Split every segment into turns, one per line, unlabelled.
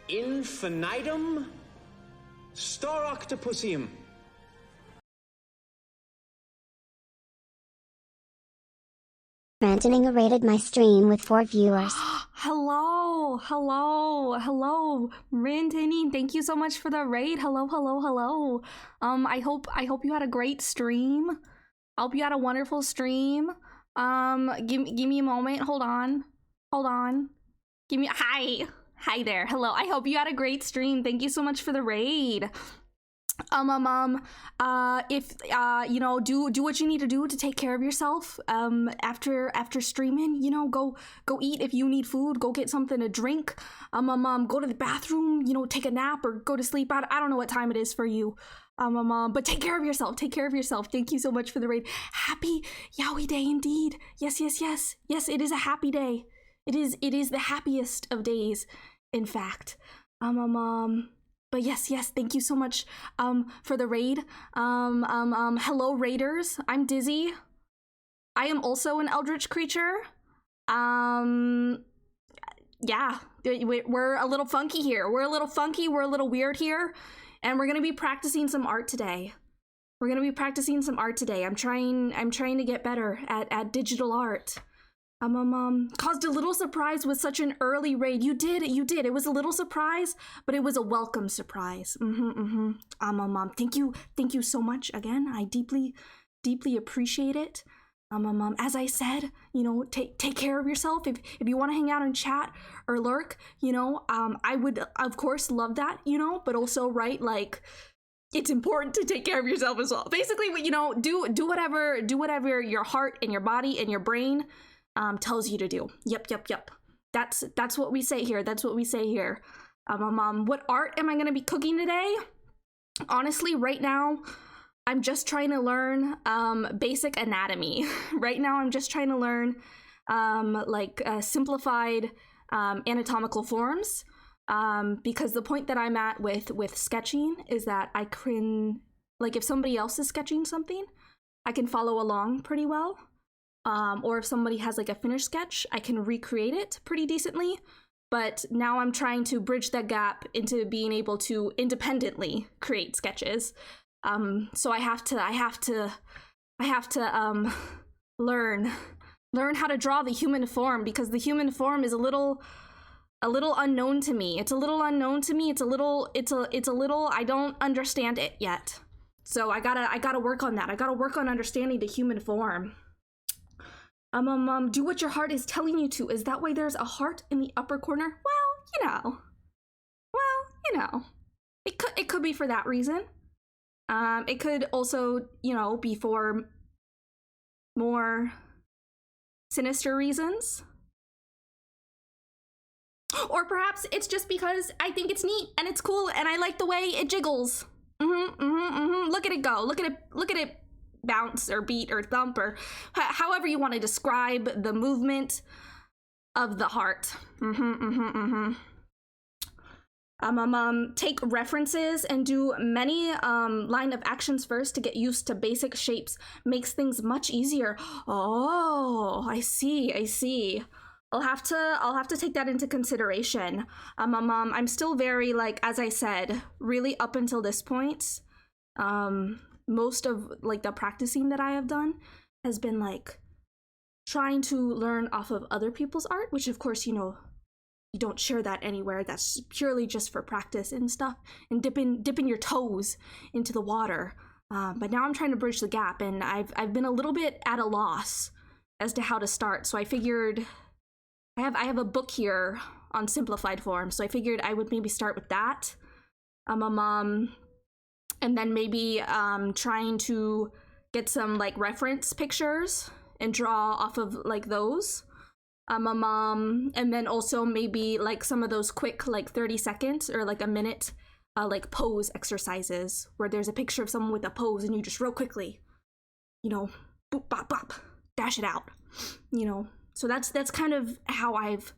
infinitum staroctopusium.
Rantaning rated my stream with 4 viewers.
Hello. Rantaning, thank you so much for the raid. Hello. I hope you had a great stream. I hope you had a wonderful stream. Give me a moment. Hold on. Give me hi there. Hello. I hope you had a great stream. Thank you so much for the raid. If you know, do what you need to do to take care of yourself. After streaming, you know, go eat. If you need food, go get something to drink. Go to the bathroom, you know, take a nap or go to sleep. I don't know what time it is for you. But take care of yourself. Thank you so much for the raid. Happy Yowie Day indeed. Yes, it is a happy day. It is the happiest of days, in fact. But yes, thank you so much for the raid. Hello raiders, I'm Dizzy. I am also an eldritch creature. Yeah, we're a little funky here. We're a little weird here. And we're gonna be practicing some art today. I'm trying to get better at digital art. Caused a little surprise with such an early raid. You did. It was a little surprise, but it was a welcome surprise. Thank you so much again. I deeply appreciate it. As I said, you know, take care of yourself. If you want to hang out and chat or lurk, you know, I would of course love that, you know, but also, right, like, it's important to take care of yourself as well. Basically, you know, do whatever your heart and your body and your brain tells you to do. Yep. That's what we say here. What art am I gonna be cooking today? Honestly, right now, I'm just trying to learn basic anatomy. Right now, I'm just trying to learn simplified anatomical forms. Because the point that I'm at with sketching is that I can, like, if somebody else is sketching something, I can follow along pretty well. Or if somebody has like a finished sketch, I can recreate it pretty decently. But now I'm trying to bridge that gap into being able to independently create sketches. So I have to learn how to draw the human form, because the human form is a little unknown to me. It's a little I don't understand it yet. So I gotta work on that. I gotta work on understanding the human form. Do what your heart is telling you to. Is that why there's a heart in the upper corner? Well, you know. It could be for that reason. It could also, you know, be for more sinister reasons. Or perhaps it's just because I think it's neat and it's cool and I like the way it jiggles. Look at it go. Look at it bounce or beat or thump, or however you want to describe the movement of the heart. Take references and do many line of actions first to get used to basic shapes. Makes things much easier. Oh, I see. I'll have to take that into consideration. I'm still very, like, as I said, really up until this point, most of like the practicing that I have done has been like trying to learn off of other people's art, which of course, you know, you don't share that anywhere. That's purely just for practice and stuff, and dipping your toes into the water. But now I'm trying to bridge the gap, and I've been a little bit at a loss as to how to start. So I figured I have a book here on simplified form, so I figured I would maybe start with that. And then maybe trying to get some like reference pictures and draw off of like those. And then also maybe like some of those quick like 30 seconds or like a minute like pose exercises where there's a picture of someone with a pose and you just real quickly, you know, boop bop bop, dash it out, you know. So that's kind of how I've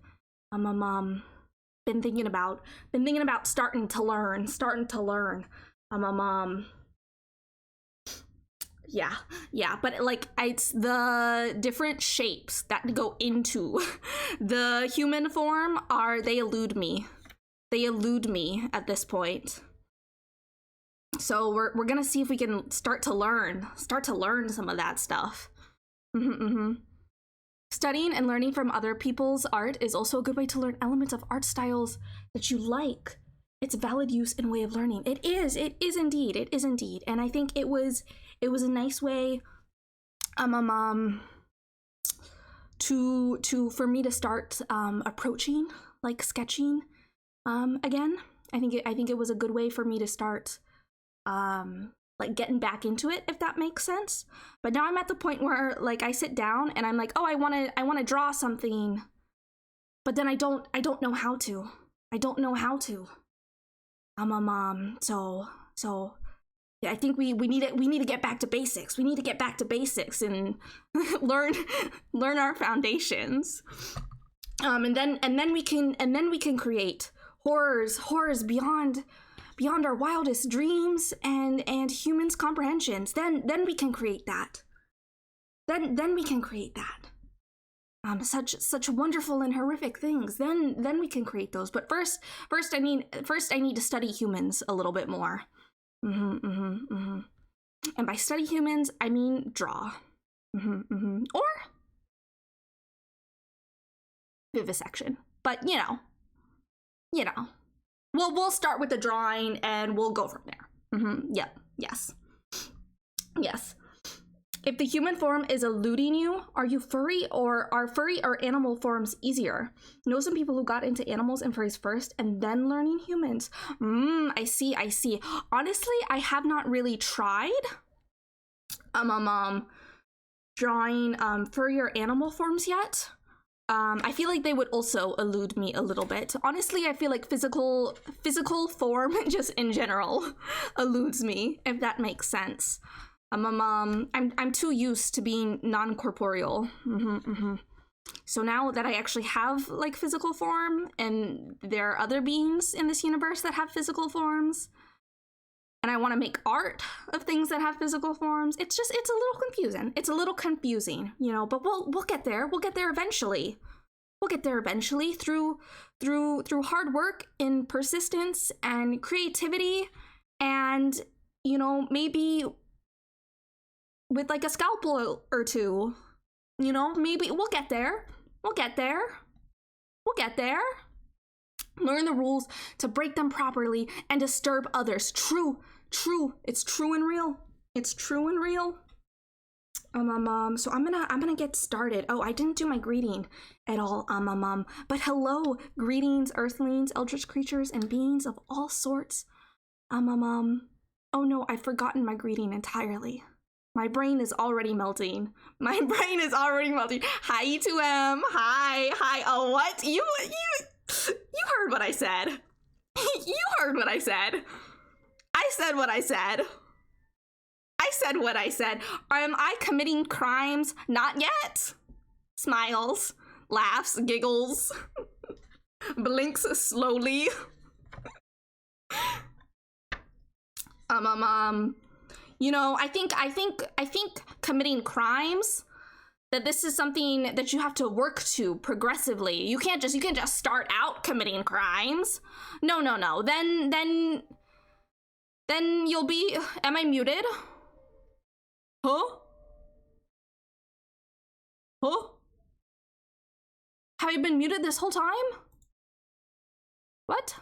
been thinking about starting to learn. Yeah, but like it's the different shapes that go into the human form they elude me. They elude me at this point. So we're gonna see if we can start to learn some of that stuff. Studying and learning from other people's art is also a good way to learn elements of art styles that you like. It's valid use and way of learning. It is indeed. And I think it was a nice way for me to start approaching like sketching again. I think it was a good way for me to start like getting back into it, if that makes sense. But now I'm at the point where like I sit down and I'm like, oh, I want to draw something, but then I don't know how to. So yeah, I think we need to get back to basics. We need to get back to basics and learn our foundations. And then we can create horrors beyond our wildest dreams and humans' comprehensions. Then we can create that. Then we can create that. Such wonderful and horrific things. Then we can create those. But first I need to study humans a little bit more. And by study humans, I mean draw. Or vivisection. But you know. We'll start with the drawing and we'll go from there. Yep. Yes. If the human form is eluding you, are furry or animal forms easier? Know some people who got into animals and furries first and then learning humans. I see. Honestly, I have not really tried drawing furry or animal forms yet. I feel like they would also elude me a little bit. Honestly, I feel like physical form just in general eludes me, if that makes sense. I'm too used to being non-corporeal. So now that I actually have like physical form, and there are other beings in this universe that have physical forms, and I want to make art of things that have physical forms, it's a little confusing. It's a little confusing, you know. But we'll get there. We'll get there eventually. Through hard work and persistence and creativity, and you know, maybe with like a scalpel or two, you know, maybe we'll get there. Learn the rules to break them properly and disturb others. True. It's true and real. So I'm gonna get started. Oh, I didn't do my greeting at all. But hello, greetings, earthlings, eldritch creatures, and beings of all sorts. Oh no, I've forgotten my greeting entirely. My brain is already melting. Hi, E2M. Hi. Oh, what? You heard what I said. I said what I said. Am I committing crimes? Not yet. Smiles, laughs, giggles, blinks slowly. You know, I think committing crimes, that this is something that you have to work to progressively. You can't just start out committing crimes. No. Then you'll be. Am I muted? Huh? Have you been muted this whole time? What?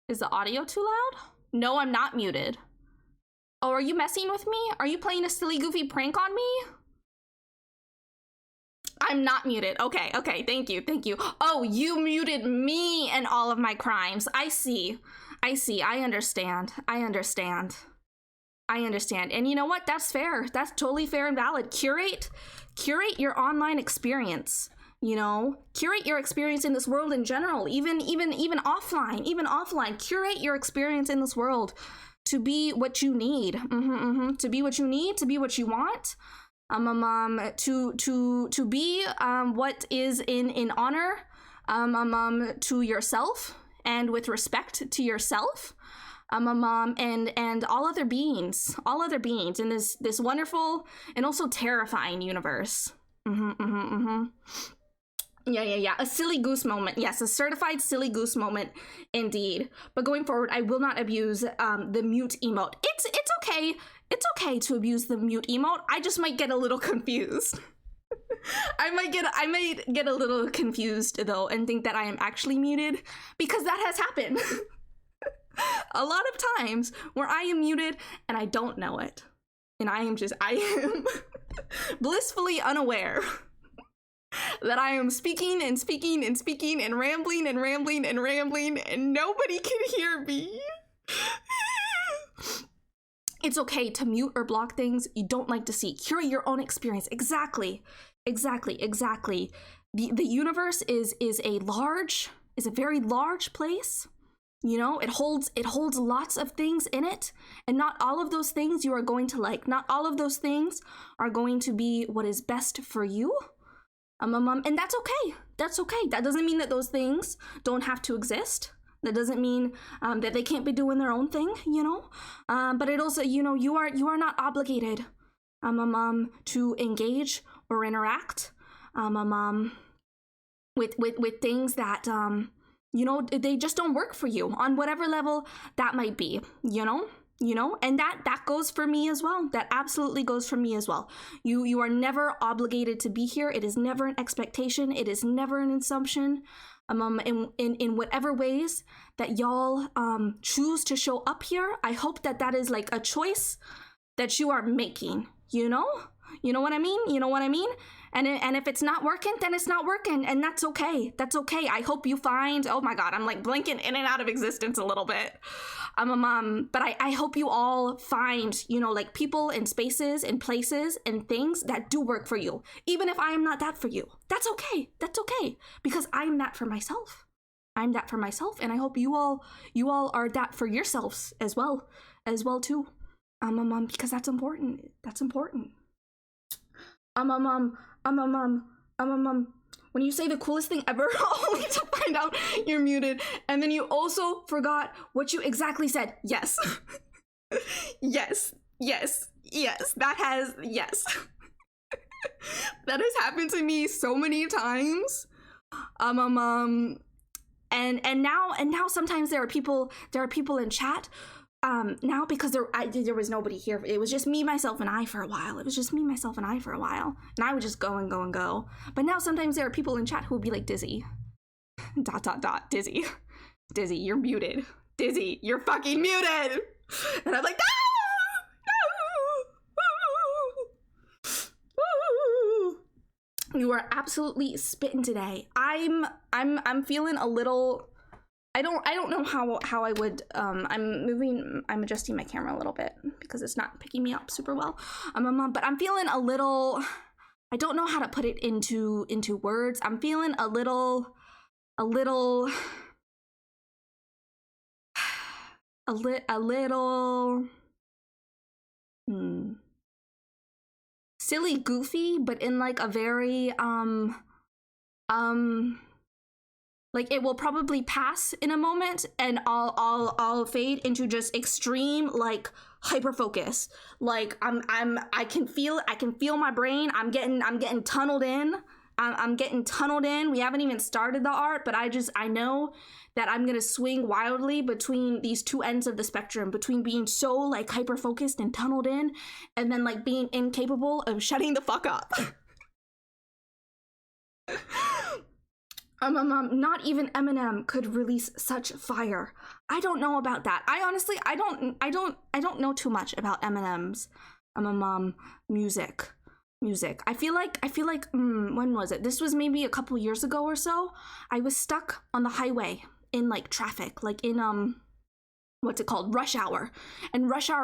Is the audio too loud? No, I'm not muted. Oh, are you messing with me? Are you playing a silly, goofy prank on me? I'm not muted. Okay, thank you. Oh, you muted me and all of my crimes. I see. I understand. And you know what? That's fair. That's totally fair and valid. Curate your online experience. You know, curate your experience in this world in general, even offline. Curate your experience in this world to be what you need. To be what you need, to be what you want. To be what is in honor to yourself and with respect to yourself. And all other beings in this wonderful and also terrifying universe. Yeah. A silly goose moment. Yes, a certified silly goose moment, indeed. But going forward, I will not abuse the mute emote. It's okay. It's okay to abuse the mute emote. I just might get a little confused. I might get a little confused though, and think that I am actually muted, because that has happened a lot of times where I am muted and I don't know it, and I am blissfully unaware that I am speaking and speaking and speaking and rambling and rambling and rambling, and nobody can hear me. It's okay to mute or block things you don't like to see. Curate your own experience. Exactly. The universe is a very large place. You know, it holds lots of things in it, and not all of those things you are going to like. Not all of those things are going to be what is best for you. And that's okay. That's okay. That doesn't mean that those things don't have to exist. That doesn't mean that they can't be doing their own thing, you know? But it also, you know, you are not obligated to engage or interact with things that you know, they just don't work for you on whatever level that might be, you know, and that goes for me as well. That absolutely goes for me as well. You are never obligated to be here. It is never an expectation. It is never an assumption. In whatever ways that y'all choose to show up here, I hope that is like a choice that you are making, you know what I mean? And if it's not working, then it's not working, and that's okay. I hope you find, oh my god, I'm like blinking in and out of existence a little bit. But I hope you all find, you know, like people and spaces and places and things that do work for you. Even if I am not that for you. That's okay. Because I'm that for myself. And I hope you all are that for yourselves as well too. Because that's important. When you say the coolest thing ever, only to find out you're muted, and then you also forgot what you exactly said. Yes. yes. That has happened to me so many times. And now sometimes there are people in chat. Now, because there was nobody here. It was just me, myself, and I for a while. And I would just go and go. But now sometimes there are people in chat who will be like, Dizzy. ... Dizzy. Dizzy, you're muted. Dizzy, you're fucking muted. And I'm like, no! You are absolutely spitting today. I'm feeling a little... I don't know how I would, I'm adjusting my camera a little bit because it's not picking me up super well. But I'm feeling a little, I don't know how to put it into words. I'm feeling a little silly goofy, but in like a very, like it will probably pass in a moment, and I'll fade into just extreme like hyper focus. Like I can feel my brain. I'm getting tunneled in. I'm getting tunneled in. We haven't even started the art, but I know that I'm gonna swing wildly between these two ends of the spectrum, between being so like hyper focused and tunneled in, and then like being incapable of shutting the fuck up. Not even Eminem could release such fire. I don't know about that. I honestly, I don't know too much about Eminem's music. I feel like when was it? This was maybe a couple years ago or so. I was stuck on the highway in like traffic, like in what's it called, rush hour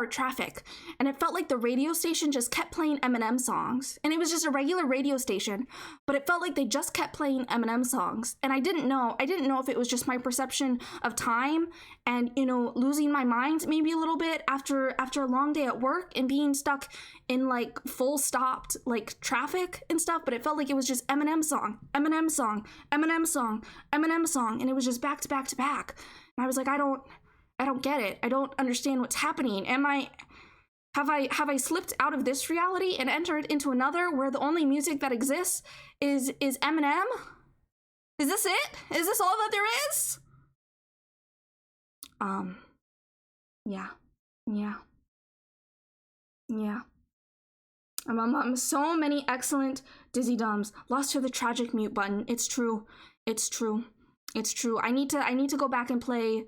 traffic, and it felt like the radio station just kept playing Eminem songs, and it was just a regular radio station, but it felt like they just kept playing Eminem songs, and I didn't know if it was just my perception of time and, you know, losing my mind maybe a little bit after a long day at work and being stuck in like full stopped like traffic and stuff, but it felt like it was just Eminem song, and it was just back to back to back, and I was like, I don't get it. I don't understand what's happening. Have I slipped out of this reality and entered into another where the only music that exists is Eminem? Is this it? Is this all that there is? Yeah. Yeah. Yeah. So many excellent Dizzy Dums. Lost to the tragic mute button. It's true. It's true. It's true. I need to go back and play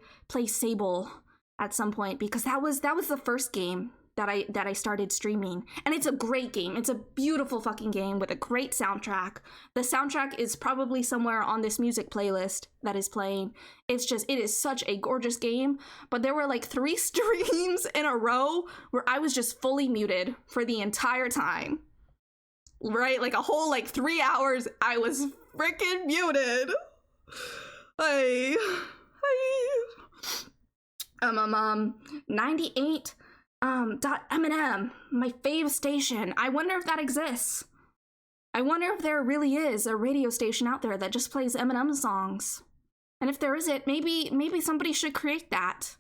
Sable at some point, because that was the first game that I started streaming, and it's a great game. It's a beautiful fucking game with a great soundtrack. The soundtrack is probably somewhere on this music playlist that is playing. It is such a gorgeous game, but there were like 3 streams in a row where I was just fully muted for the entire time. Right? Like a whole like 3 hours I was freaking muted. Hey. 98 .M&M, my fave station. I wonder if that exists. I wonder if there really is a radio station out there that just plays Eminem songs. And if there isn't, maybe somebody should create that.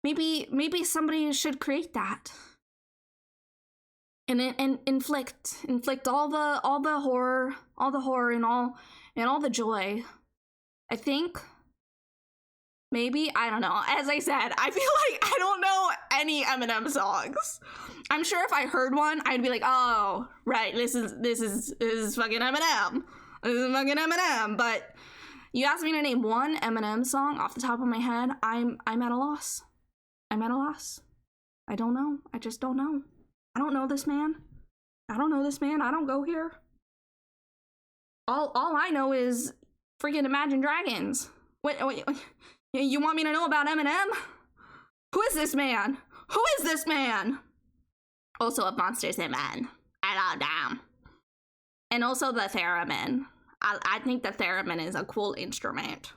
Maybe somebody should create that. And inflict all the horror and all the joy. I think maybe, I don't know. As I said, I feel like I don't know any Eminem songs. I'm sure if I heard one, I'd be like, oh, right, this is fucking Eminem. This is fucking Eminem. But you asked me to name one Eminem song off the top of my head, I'm at a loss. I'm at a loss. I don't know. I just don't know. I don't know this man. I don't know this man. I don't go here. All I know is freaking Imagine Dragons. Wait. You want me to know about Eminem? Who is this man? Who is this man? Also of Monsters and Men. Damn. And also the theremin. I think the theremin is a cool instrument.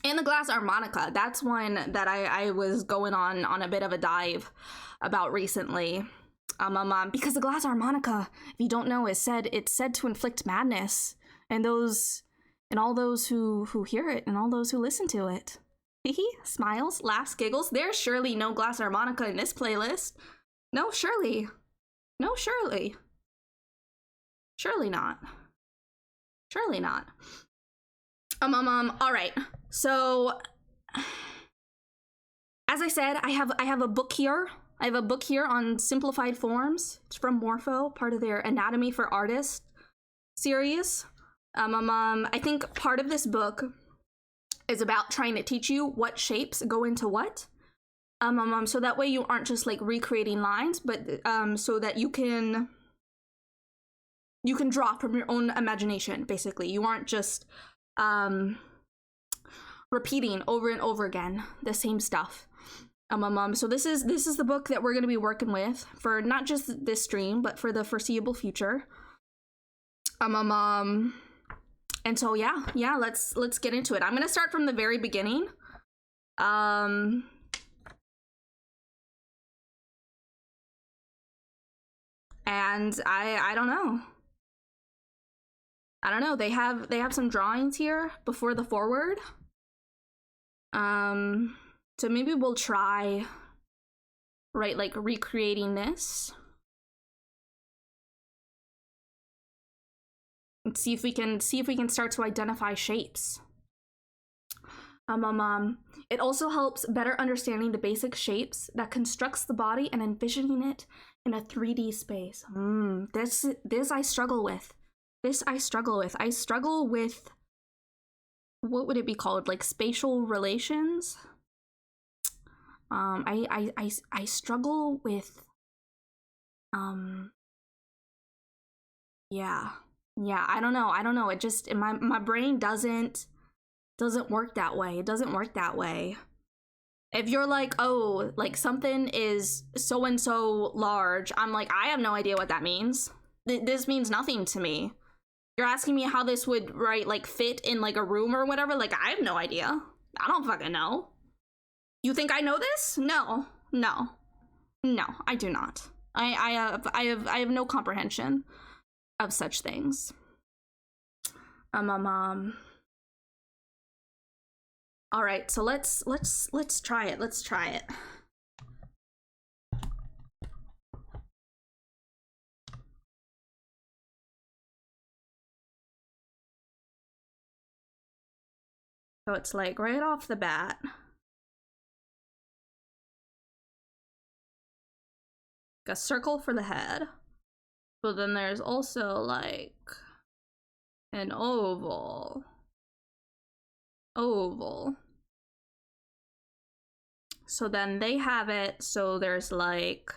And the glass harmonica. That's one that I was going on a bit of a dive about recently. Because the glass harmonica, if you don't know, it's said to inflict madness. And all those who hear it, and all those who listen to it. Hee smiles, laughs, giggles. There's surely no glass harmonica in this playlist. No, surely. No, surely. Surely not. Surely not. All right. So, as I said, I have a book here. I have a book here on simplified forms. It's from Morpho, part of their Anatomy for Artists series. I think part of this book is about trying to teach you what shapes go into what. So that way you aren't just like recreating lines, but so that you can draw from your own imagination, basically. You aren't just repeating over and over again the same stuff. So this is the book that we're going to be working with for not just this stream, but for the foreseeable future. And so yeah, let's get into it. I'm gonna start from the very beginning. And I don't know. I don't know. They have some drawings here before the foreword. So maybe we'll try, right, like recreating this. And see if we can start to identify shapes. It also helps better understanding the basic shapes that constructs the body and envisioning it in a 3D space. This I struggle with. I struggle with, what would it be called? Like spatial relations? I struggle with, yeah, I don't know. It just, my brain doesn't work that way. It doesn't work that way. If you're like, oh, like something is so and so large, I'm like, I have no idea what that means. This means nothing to me. You're asking me how this would, right, like fit in like a room or whatever. Like, I have no idea. I don't fucking know. You think I know this? No, I do not. I have no comprehension of such things. All right, so let's try it. Let's try it. So it's like right off the bat. A circle for the head. But then there's also like an oval. So then they have it, so there's like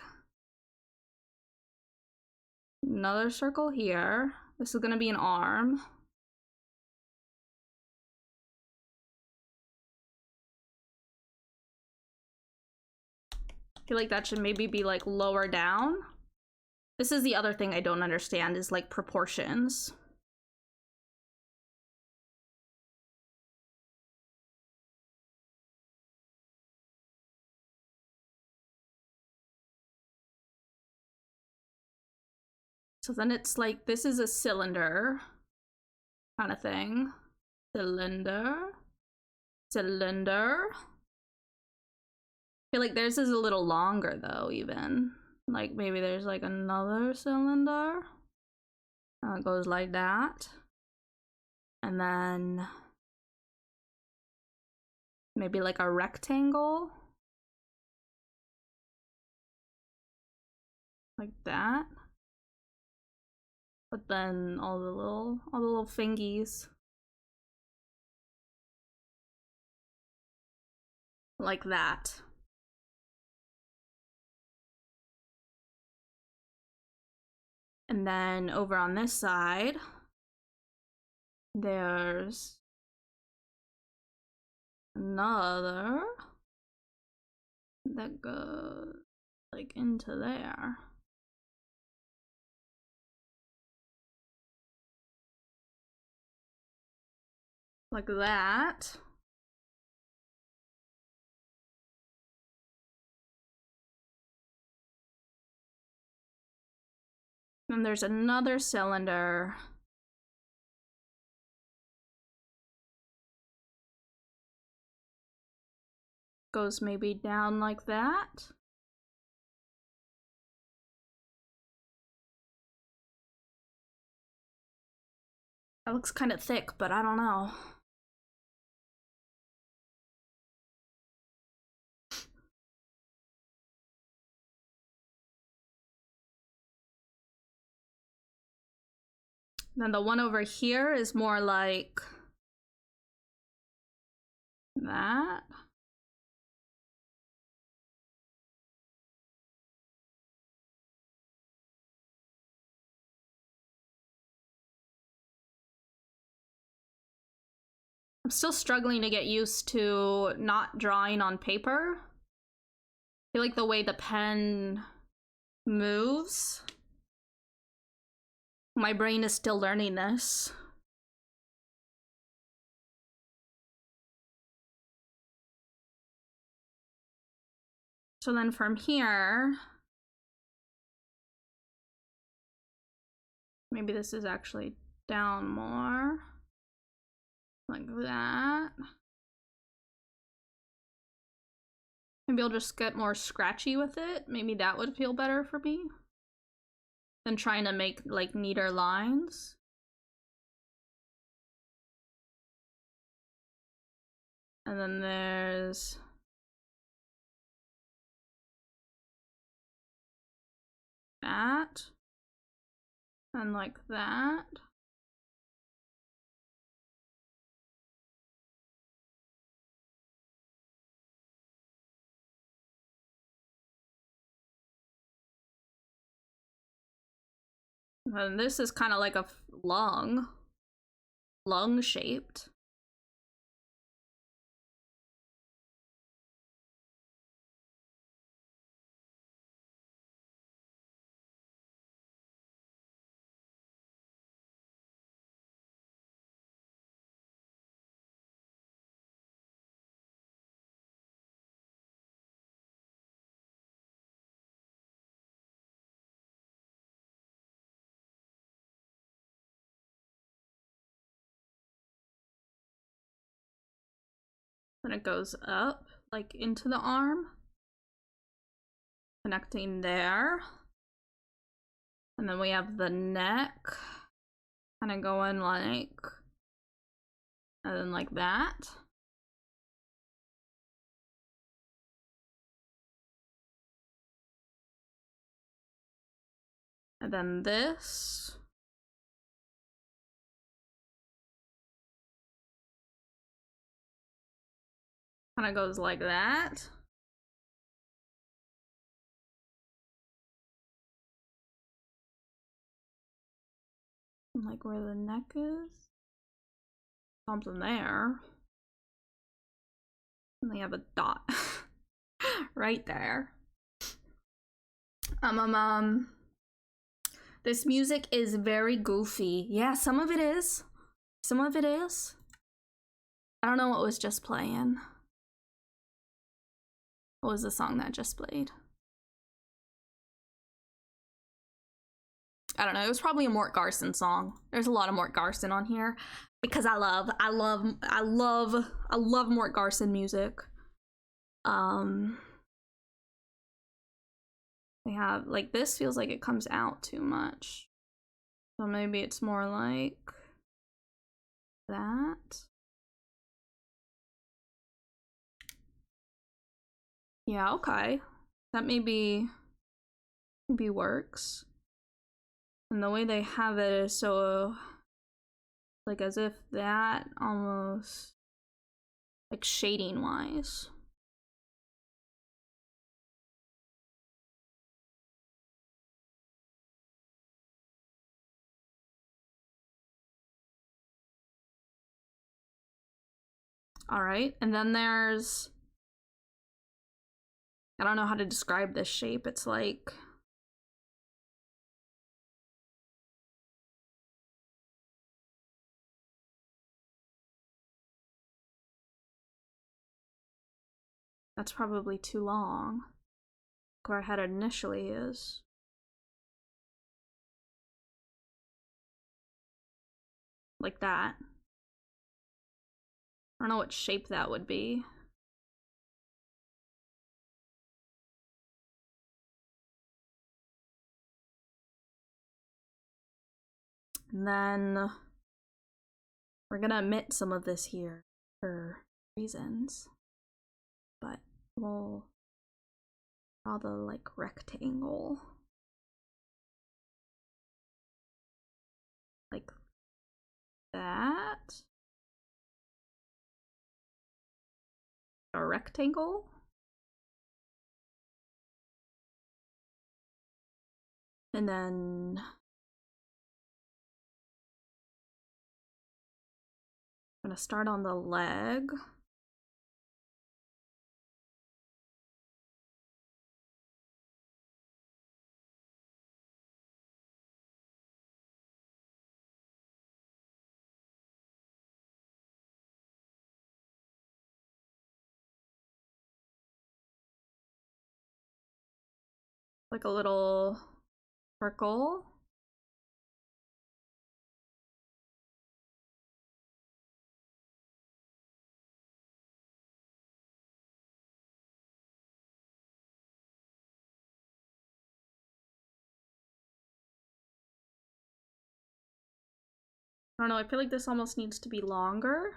another circle here. This is gonna be an arm. I feel like that should maybe be like lower down. This is the other thing I don't understand, is like proportions. So then it's like, this is a cylinder kind of thing. Cylinder. I feel like theirs is a little longer though, even. Like maybe there's like another cylinder. It goes like that. And then maybe like a rectangle. Like that. But then all the little fingies. Like that. And then over on this side, there's another that goes like into there. Like that. Then there's another cylinder. Goes maybe down like that. That looks kind of thick, but I don't know. Then the one over here is more like that. I'm still struggling to get used to not drawing on paper. I feel like the way the pen moves, my brain is still learning this. So then from here, maybe this is actually down more. Like that. Maybe I'll just get more scratchy with it. Maybe that would feel better for me than trying to make like neater lines. And then there's that. And like that. And this is kind of like a lung shaped. Then it goes up like into the arm, connecting there. And then we have the neck kind of going like, and then like that. And then this. Kind of goes like that. Like where the neck is. Something there. And they have a dot right there. This music is very goofy. Yeah, some of it is. Some of it is. I don't know what was just playing. What was the song that just played? I don't know. It was probably a Mort Garson song. There's a lot of Mort Garson on here because I love Mort Garson music. They have like this feels like it comes out too much. So maybe it's more like that. Yeah, okay. That maybe works. And the way they have it is so like as if that almost like shading wise. All right, and then there's, I don't know how to describe this shape. It's like, that's probably too long. Where I had it initially is. Like that. I don't know what shape that would be. And then we're gonna omit some of this here for reasons. But we'll draw the like rectangle. Like that. A rectangle. And then I'm gonna start on the leg. Like a little circle. I don't know, I feel like this almost needs to be longer.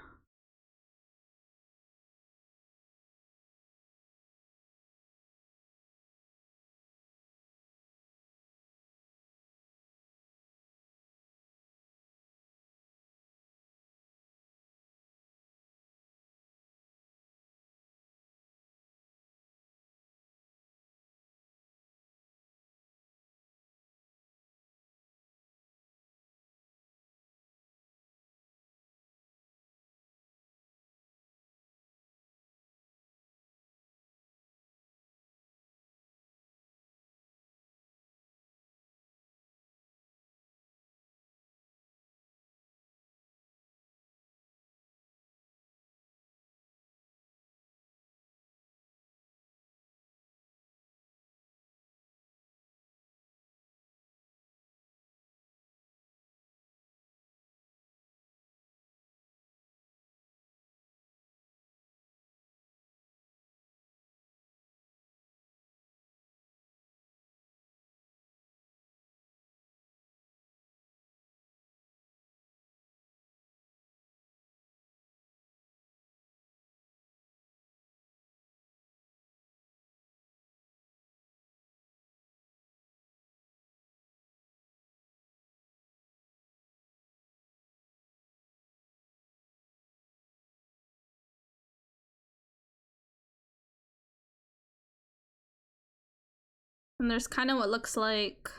And there's kind of what looks like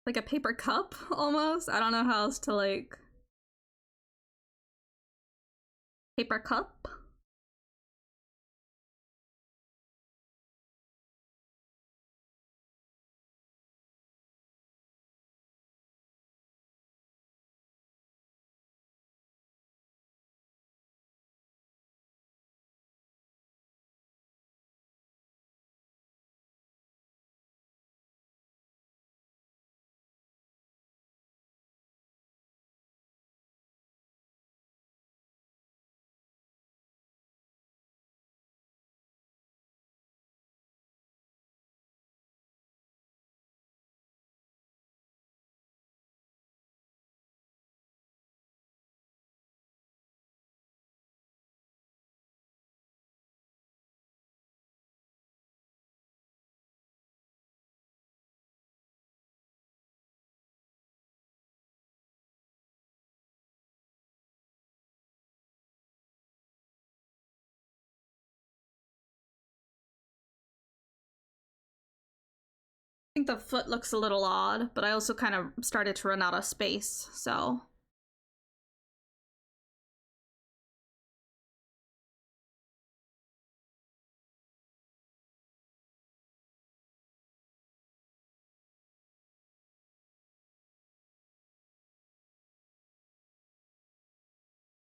a paper cup almost. I don't know how else to like. Paper cup. I think the foot looks a little odd, but I also kind of started to run out of space, so.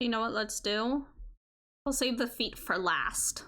You know what, let's do? We'll save the feet for last.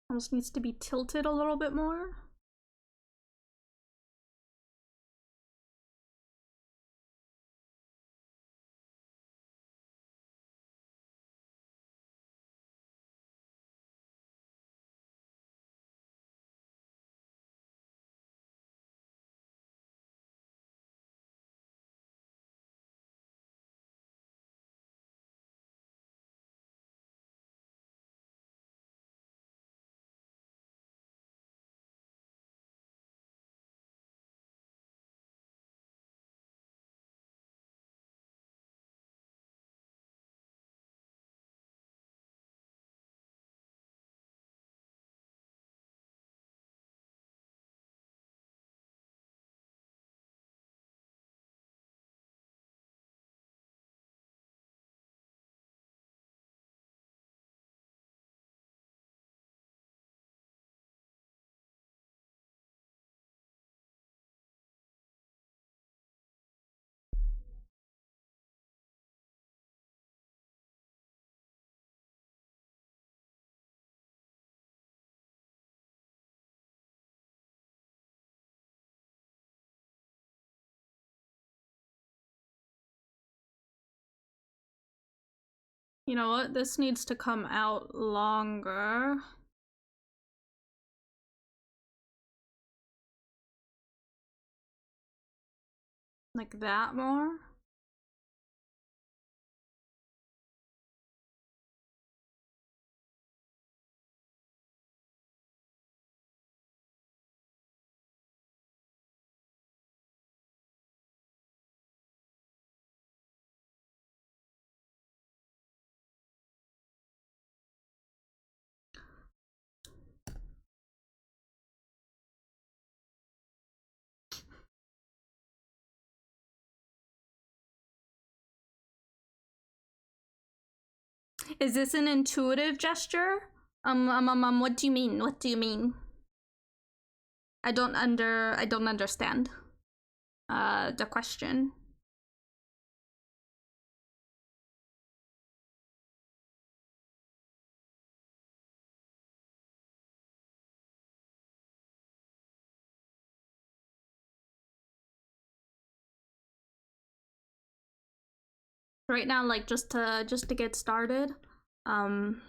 Almost needs to be tilted a little bit more. You know what? This needs to come out longer. Like that more. Is this an intuitive gesture? What do you mean? What do you mean? I don't understand. The question. right now, like just to get started, I'm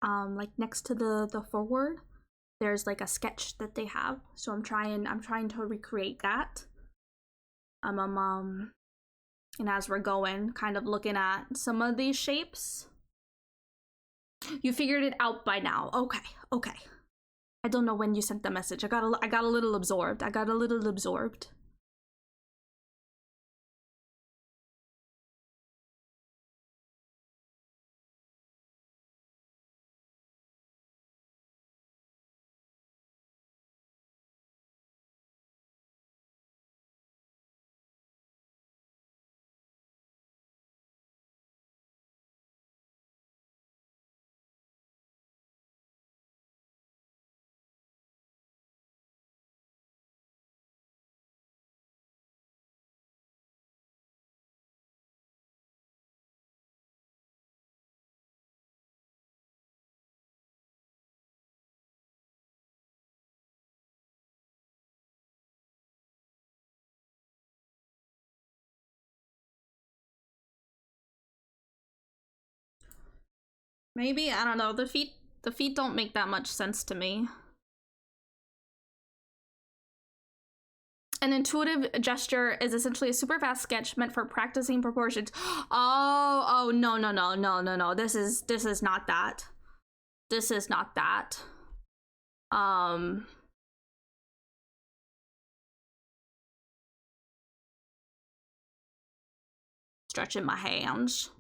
like next to the forward, there's like a sketch that they have, so I'm trying to recreate that. And as we're going, kind of looking at some of these shapes. You figured it out by now. Okay, okay. I don't know when you sent the message. I got a little absorbed. Maybe, I don't know, the feet don't make that much sense to me. An intuitive gesture is essentially a super fast sketch meant for practicing proportions. Oh, no. This is not that. This is not that. Stretching my hands.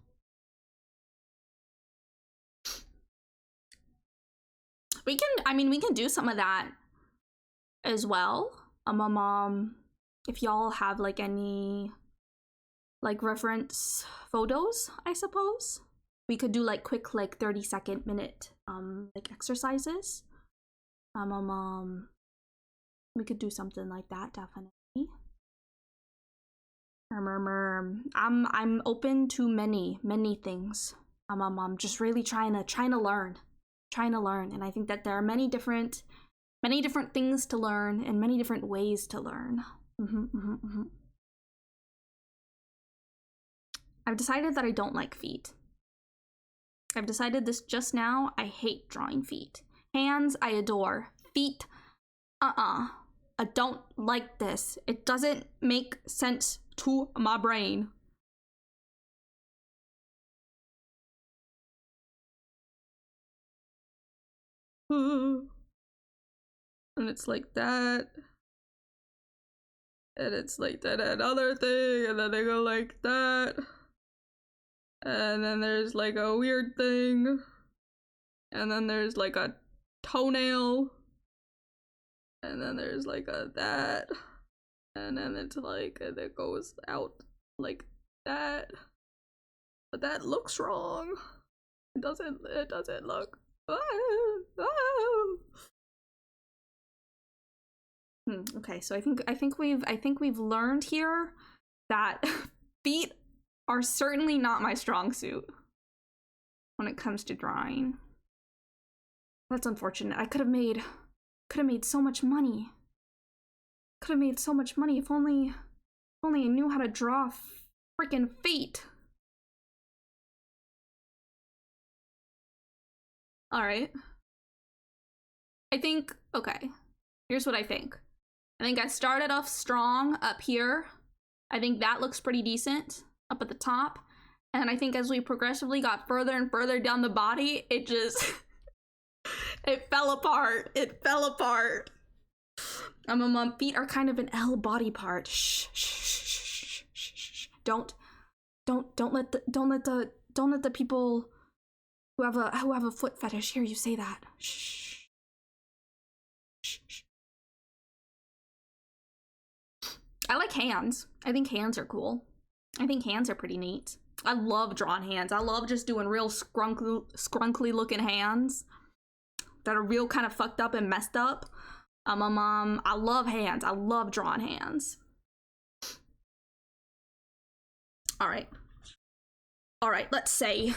We can do some of that as well. If y'all have like any like reference photos, I suppose we could do like quick like 30-second minute like exercises. We could do something like that, definitely. I'm open to many things. I'm just really trying to learn, and I think that there are many different things to learn and many different ways to learn. I've decided that I don't like feet. I've decided this just now. I hate drawing feet. Hands, I adore. Feet, I don't like this. It doesn't make sense to my brain. And it's like that. And it's like that another thing, and then they go like that. And then there's like a weird thing. And then there's like a toenail. And then there's like a that. And then it's like, and it goes out like that. But that looks wrong. It doesn't look. Okay, so I think we've learned here that feet are certainly not my strong suit when it comes to drawing. That's unfortunate. I could have made so much money. If only I knew how to draw freaking feet. All right. I think, okay, here's what I think. I think I started off strong up here. I think that looks pretty decent up at the top. And I think as we progressively got further and further down the body, it just, it fell apart. Feet are kind of an L body part. Shh. Don't let the people who have a foot fetish hear you say that. Shh. I like hands. I think hands are cool. I think hands are pretty neat. I love drawing hands. I love just doing real scrunkly looking hands that are real kind of fucked up and messed up. I love hands. I love drawing hands. All right, let's say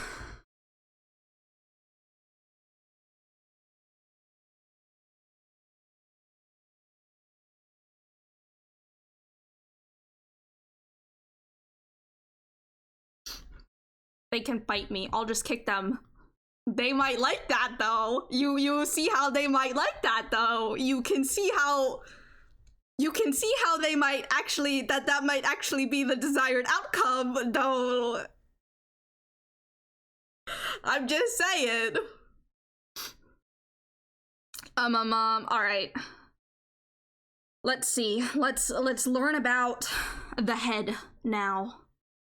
They can fight me. I'll just kick them. They might like that though. You see how they might like that though. You can see how they might actually that might actually be the desired outcome though. I'm just saying. All right. Let's see. Let's learn about the head now.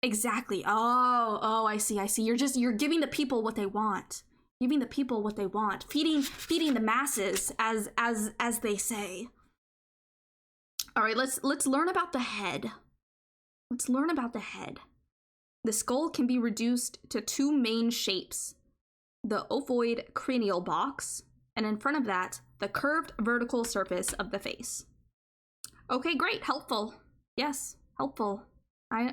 Exactly. Oh, I see. You're giving the people what they want. Giving the people what they want. Feeding the masses, as they say. All right, let's learn about the head. Let's learn about the head. The skull can be reduced to two main shapes. The ovoid cranial box, and in front of that, the curved vertical surface of the face. Okay, great. Helpful. Yes, helpful. I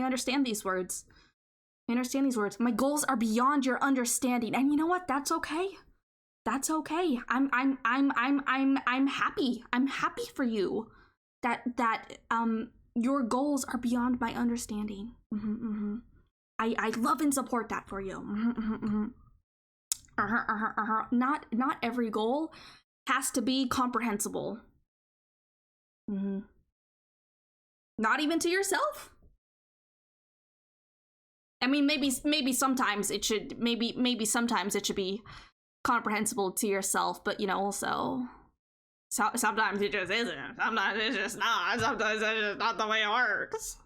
understand these words. I understand these words. My goals are beyond your understanding, and you know what? That's okay. That's okay. I'm happy. I'm happy for you. That your goals are beyond my understanding. I love and support that for you. Not every goal has to be comprehensible. Not even to yourself. I mean, maybe sometimes it should maybe sometimes it should be comprehensible to yourself, but you know, also sometimes it just isn't. Sometimes it's just not. Sometimes it's just not the way it works.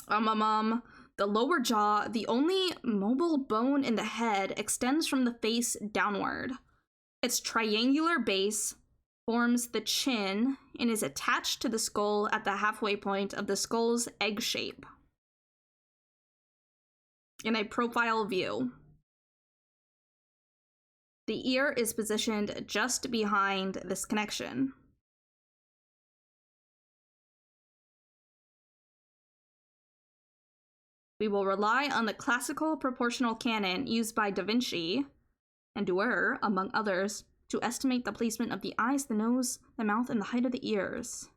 The lower jaw, the only mobile bone in the head, extends from the face downward. Its triangular base forms the chin and is attached to the skull at the halfway point of the skull's egg shape. In a profile view, the ear is positioned just behind this connection. We will rely on the classical proportional canon used by Da Vinci and Durer, among others, to estimate the placement of the eyes, the nose, the mouth, and the height of the ears.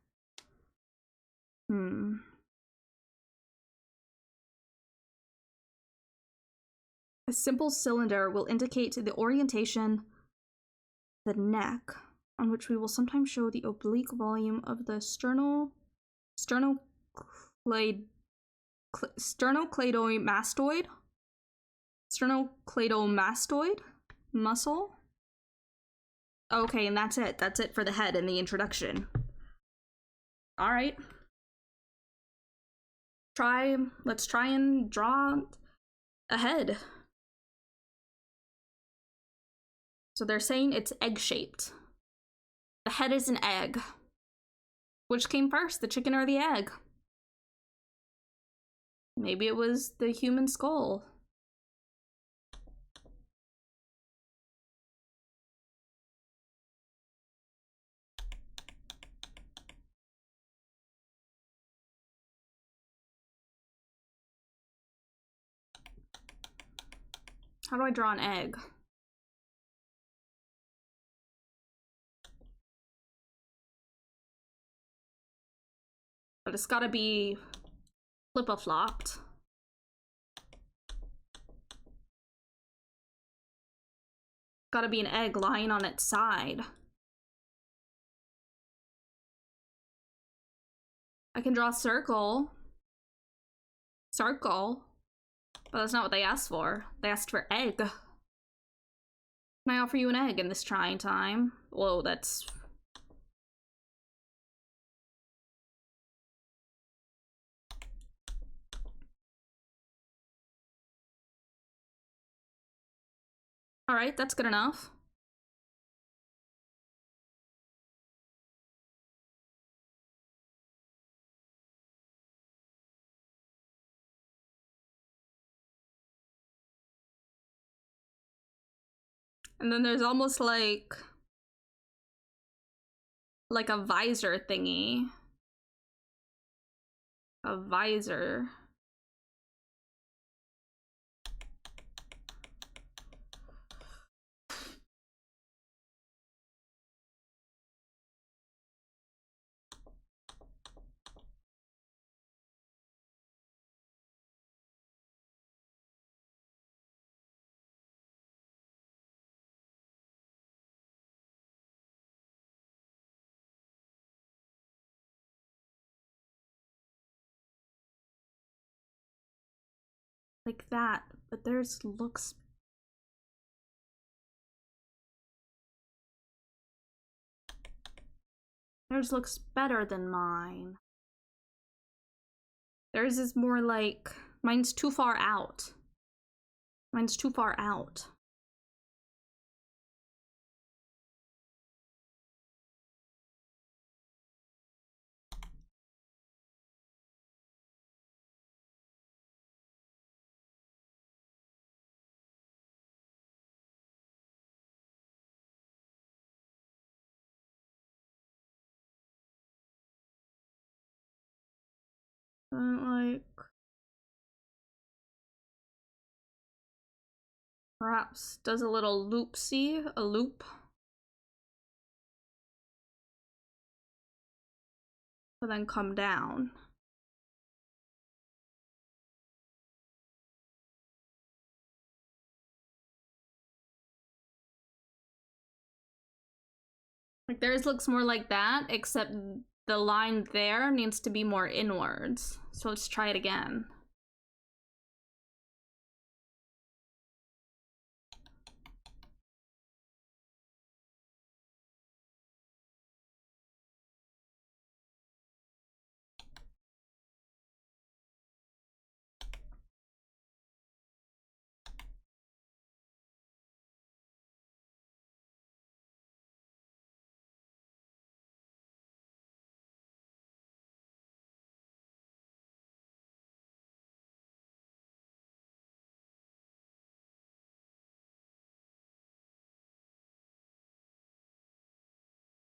A simple cylinder will indicate the orientation of the neck, on which we will sometimes show the oblique volume of the sternocleidomastoid muscle. Okay, and that's it. That's it for the head in the introduction. All right. Let's try and draw a head. So they're saying it's egg-shaped. The head is an egg. Which came first, the chicken or the egg? Maybe it was the human skull. How do I draw an egg? But it's gotta be flip-a-flopped. Gotta be an egg lying on its side. I can draw a circle. Circle. But that's not what they asked for. They asked for egg. Can I offer you an egg in this trying time? Whoa, that's... Alright, that's good enough. And then there's almost like a visor thingy. A visor. like that, but theirs looks... Theirs looks better than mine. Theirs is more like... Mine's too far out. Mine's too far out. Like... Perhaps does a little loop-see? A loop? But then come down. Like theirs looks more like that, except the line there needs to be more inwards. So let's try it again.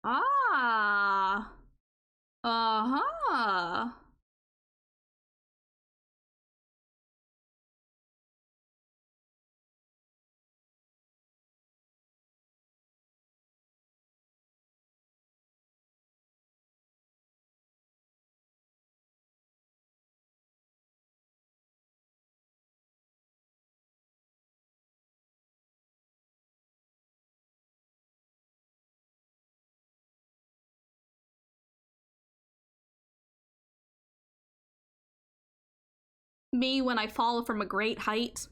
Ah! Uh-huh! Me when I fall from a great height.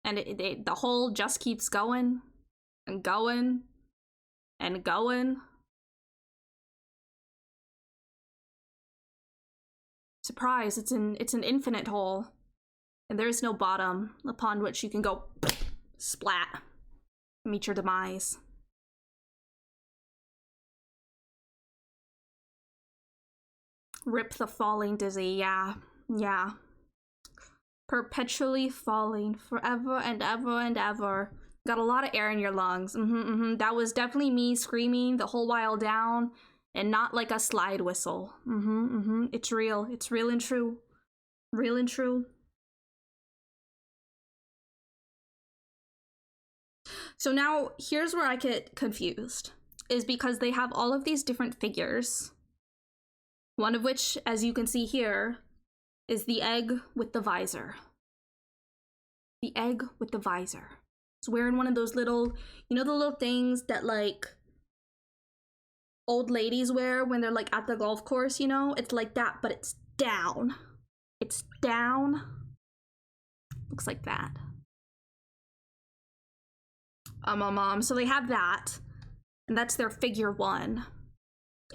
And the hole just keeps going and going and going. Surprise, it's an infinite hole. And there is no bottom upon which you can go splat. Meet your demise. Rip the falling dizzy, yeah. Yeah. Perpetually falling forever and ever and ever. Got a lot of air in your lungs. That was definitely me screaming the whole while down, and not like a slide whistle. It's real. It's real and true. Real and true. So now here's where I get confused, is because they have all of these different figures. One of which, as you can see here, is the egg with the visor. The egg with the visor. It's wearing one of those little, you know, the little things that like old ladies wear when they're like at the golf course, you know? It's like that, but it's down. It's down. Looks like that. So they have that, and that's their figure 1.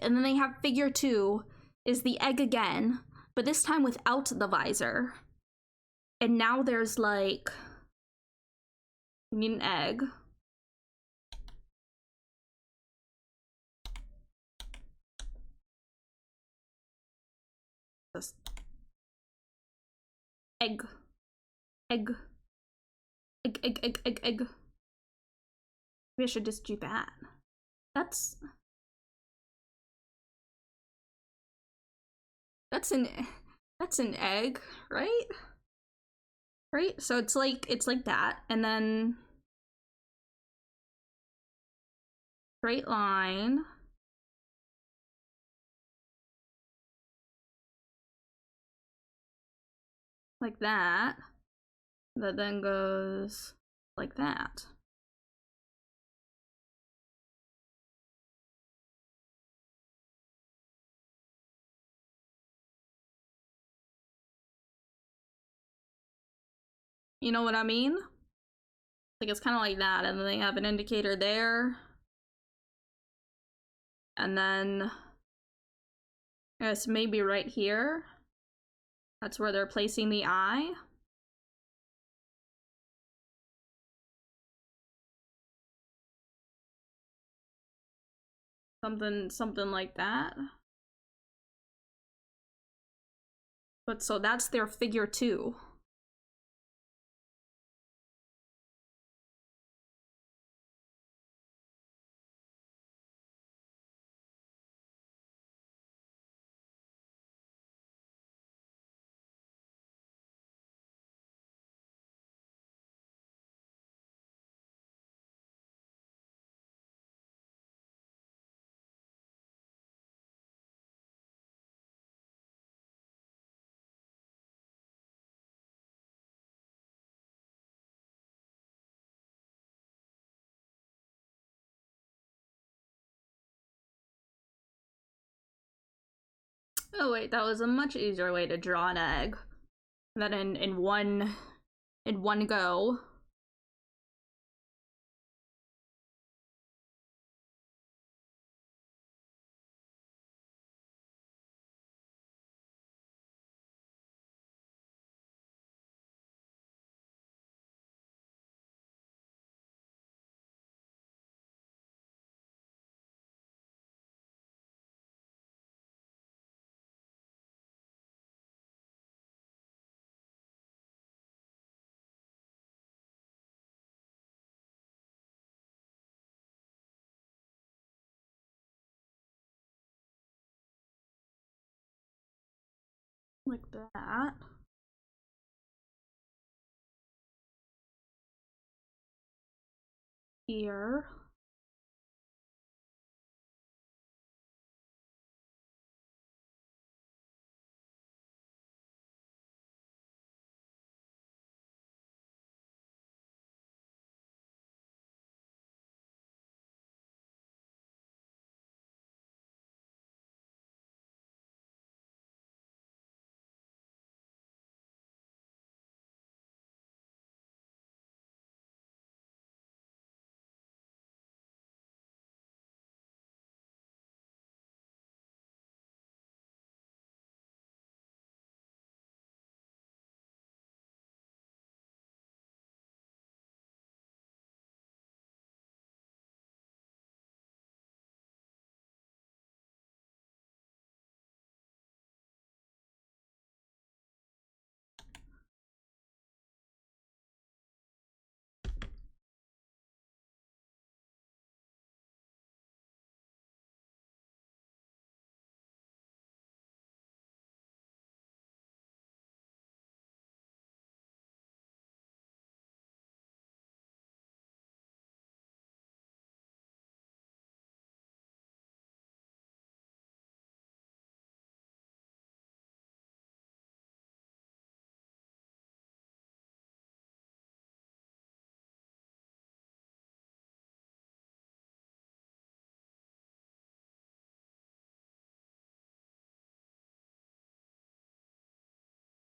And then they have figure 2 is the egg again, but this time without the visor. And now there's like, you need an egg. This egg. Egg. Egg, egg, egg, egg, egg. Maybe I should just do that. That's an egg, right? Right? So it's like that, and then straight line. Like that. That then goes like that. You know what I mean? Like, it's kind of like that, and then they have an indicator there. And then, I guess maybe right here. That's where they're placing the eye. Something like that. But so that's their figure 2. Oh wait, that was a much easier way to draw an egg than in one go. Like that. Here.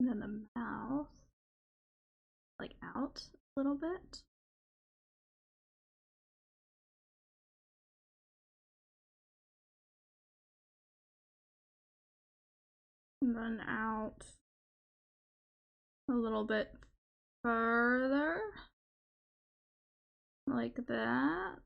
And then the mouth, like out a little bit. And then out a little bit further. Like that.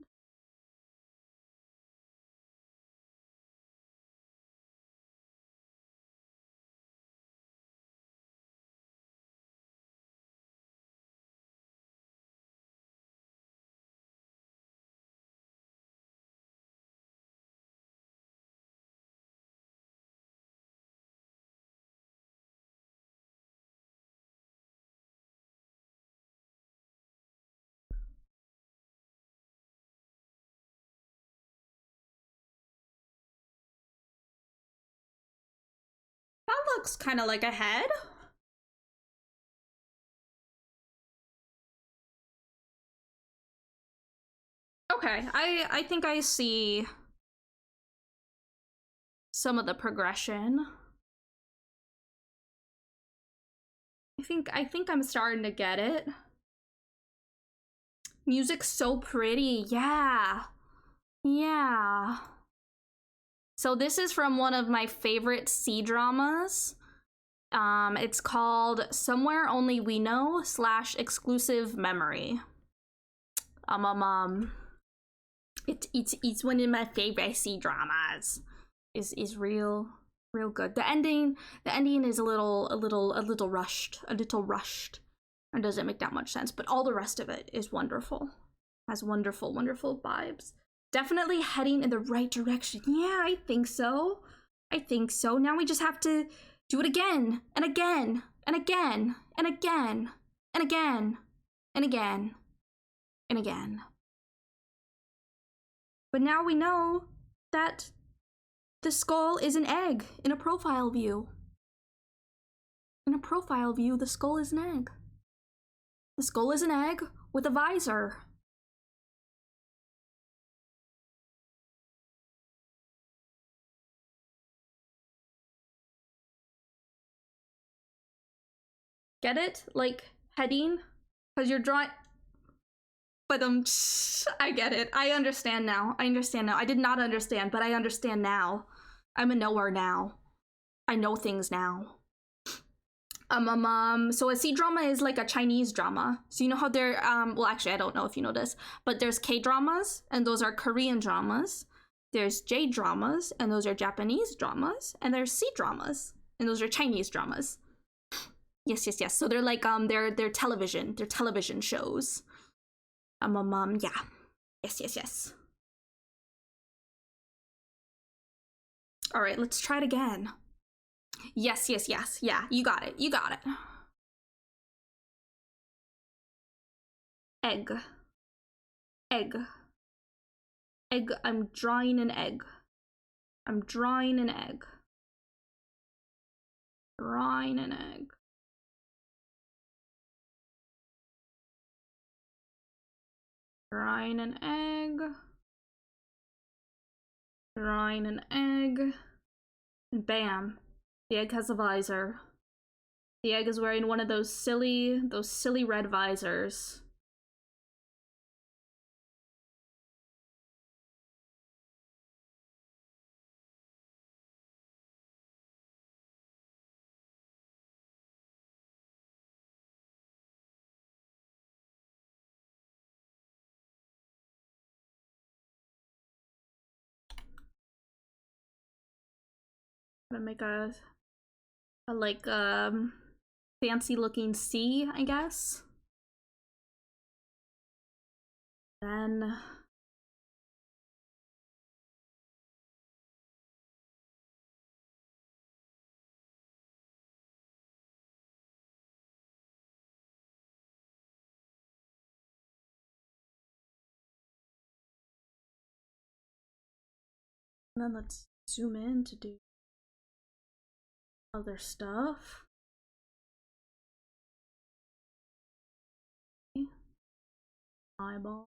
That looks kind of like a head. Okay, I think I see some of the progression I think I'm starting to get it. Music's so pretty. Yeah. Yeah. So this is from one of my favorite C-dramas. It's called Somewhere Only We Know / Exclusive Memory. It's one of my favorite C-dramas. Is real good. The ending is a little rushed. It doesn't make that much sense, but all the rest of it is wonderful. Has wonderful vibes. Definitely heading in the right direction. Yeah, I think so. Now we just have to do it again and again and again and again and again and again and again. But now we know that the skull is an egg in a profile view. In a profile view, the skull is an egg. The skull is an egg with a visor. Get it? Like heading? Because you're drawing. But I get it. I understand now. I did not understand, but I understand now. I'm a knower now. I know things now. So a C-drama is like a Chinese drama. So you know how they're, well, actually, I don't know if you know this, but there's K-dramas, and those are Korean dramas. There's J-dramas, and those are Japanese dramas. And there's C-dramas, and those are Chinese dramas. Yes. So they're like, they're television shows. Yeah. Yes. All right, let's try it again. Yes. Yeah, you got it. Egg. I'm drawing an egg. Drawing an egg. Drawing an egg. And bam. The egg has a visor. The egg is wearing one of those silly red visors. Gonna make a like fancy looking C, I guess. Then let's zoom in to do other stuff. Okay. Eyeball.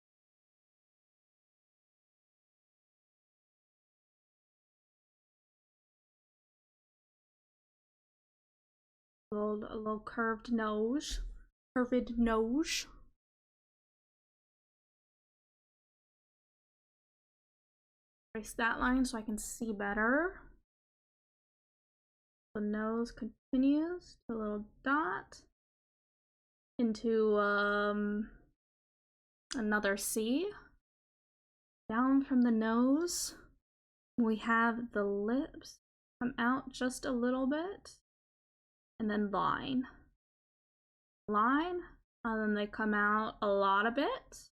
A little curved nose. Trace that line so I can see better. The nose continues to a little dot into another C. Down from the nose, we have the lips come out just a little bit, and then line, and then they come out a lot of bit.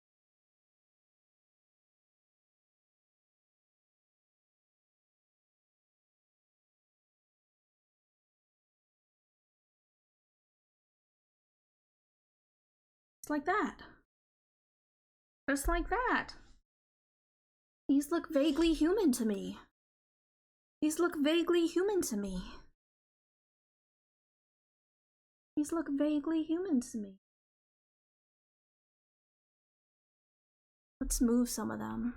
Just like that. Just like that. These look vaguely human to me. Let's move some of them.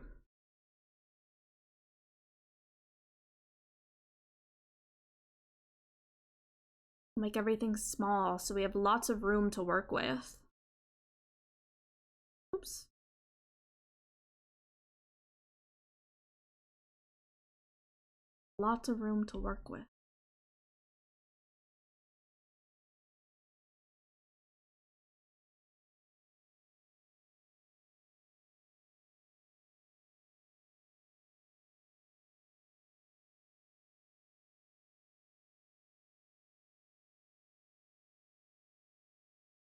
Make everything small so we have lots of room to work with. Oops. Lots of room to work with.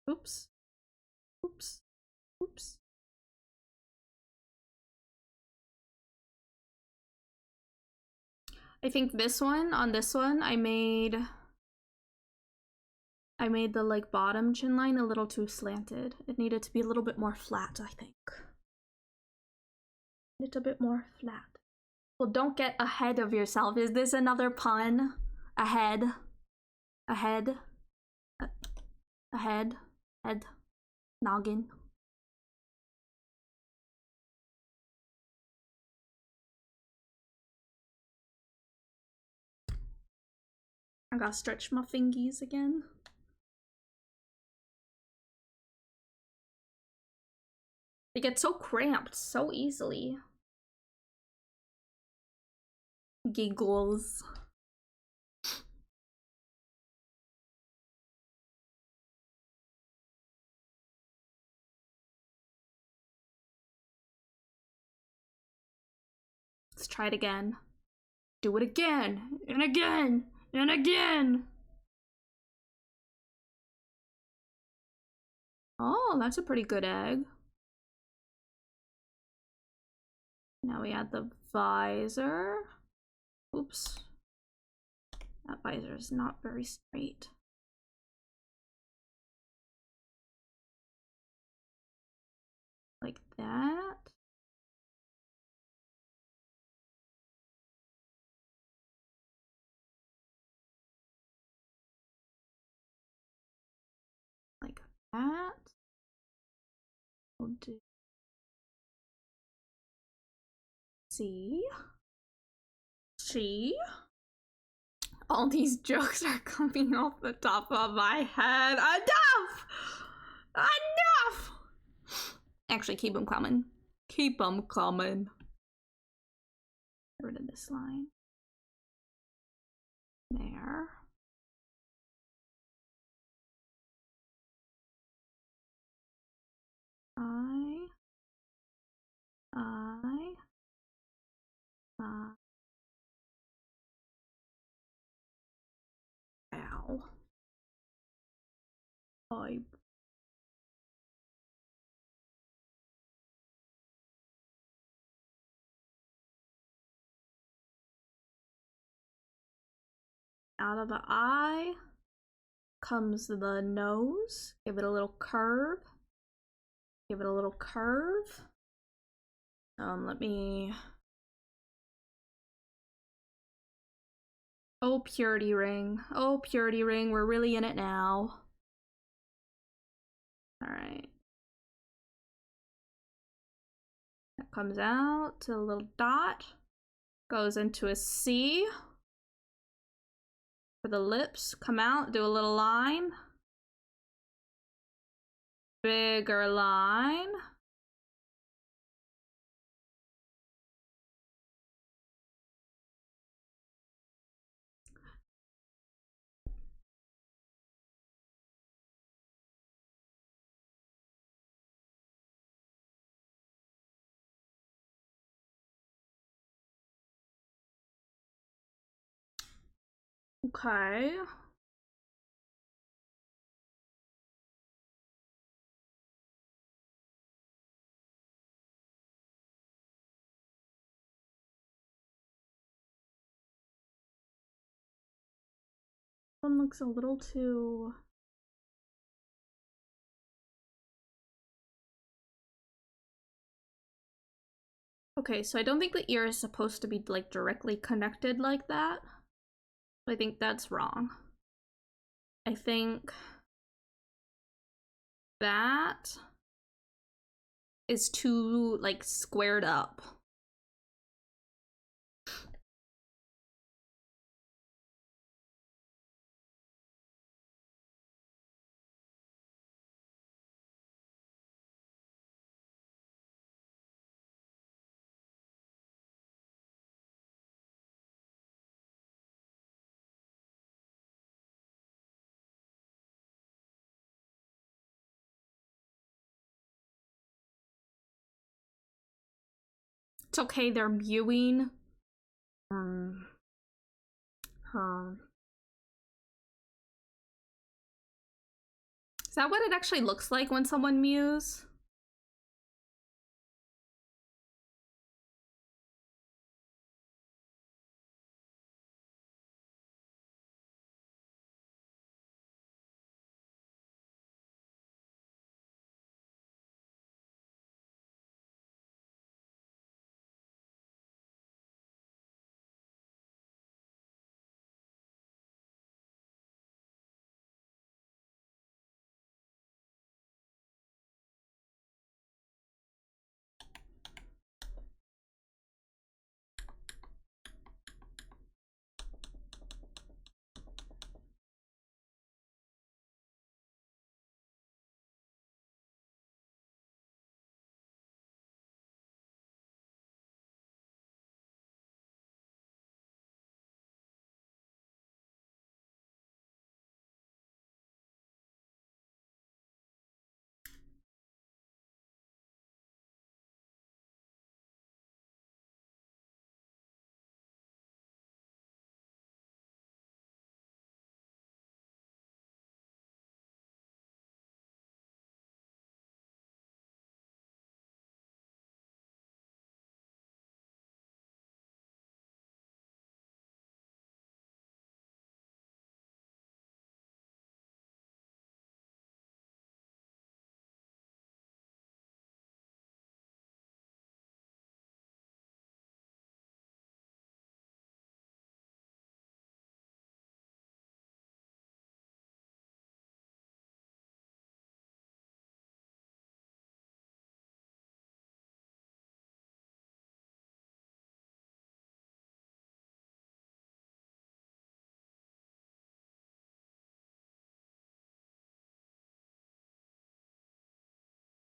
Oops. Oops. Oops. I think this one, on this one, I made the like bottom chin line a little too slanted. It needed to be a little bit more flat, I think. A little bit more flat. Well, don't get ahead of yourself. Is this another pun? Ahead. Ahead. Ahead. Head. Noggin. I gotta stretch my fingies again. They get so cramped so easily. Giggles. Let's try it again. Do it again, and again, and again. Oh, that's a pretty good egg. Now we add the visor. Oops. That visor is not very straight. Like that. Like that. We'll do C. All these jokes are coming off the top of my head. Enough! Enough! Actually, keep them coming. Keep them coming. Get rid of this line. There. Ow. Out of the eye comes the nose. Give it a little curve. Give it a little curve. Let me... Oh, purity ring. Oh, purity ring. We're really in it now. Alright. That comes out to a little dot. Goes into a C. For the lips, come out, do a little line. Bigger line. Okay. One looks a little too... Okay, so I don't think the ear is supposed to be like directly connected like that. I think that's wrong. I think that is too like squared up. It's okay, they're mewing. Is that what it actually looks like when someone mews?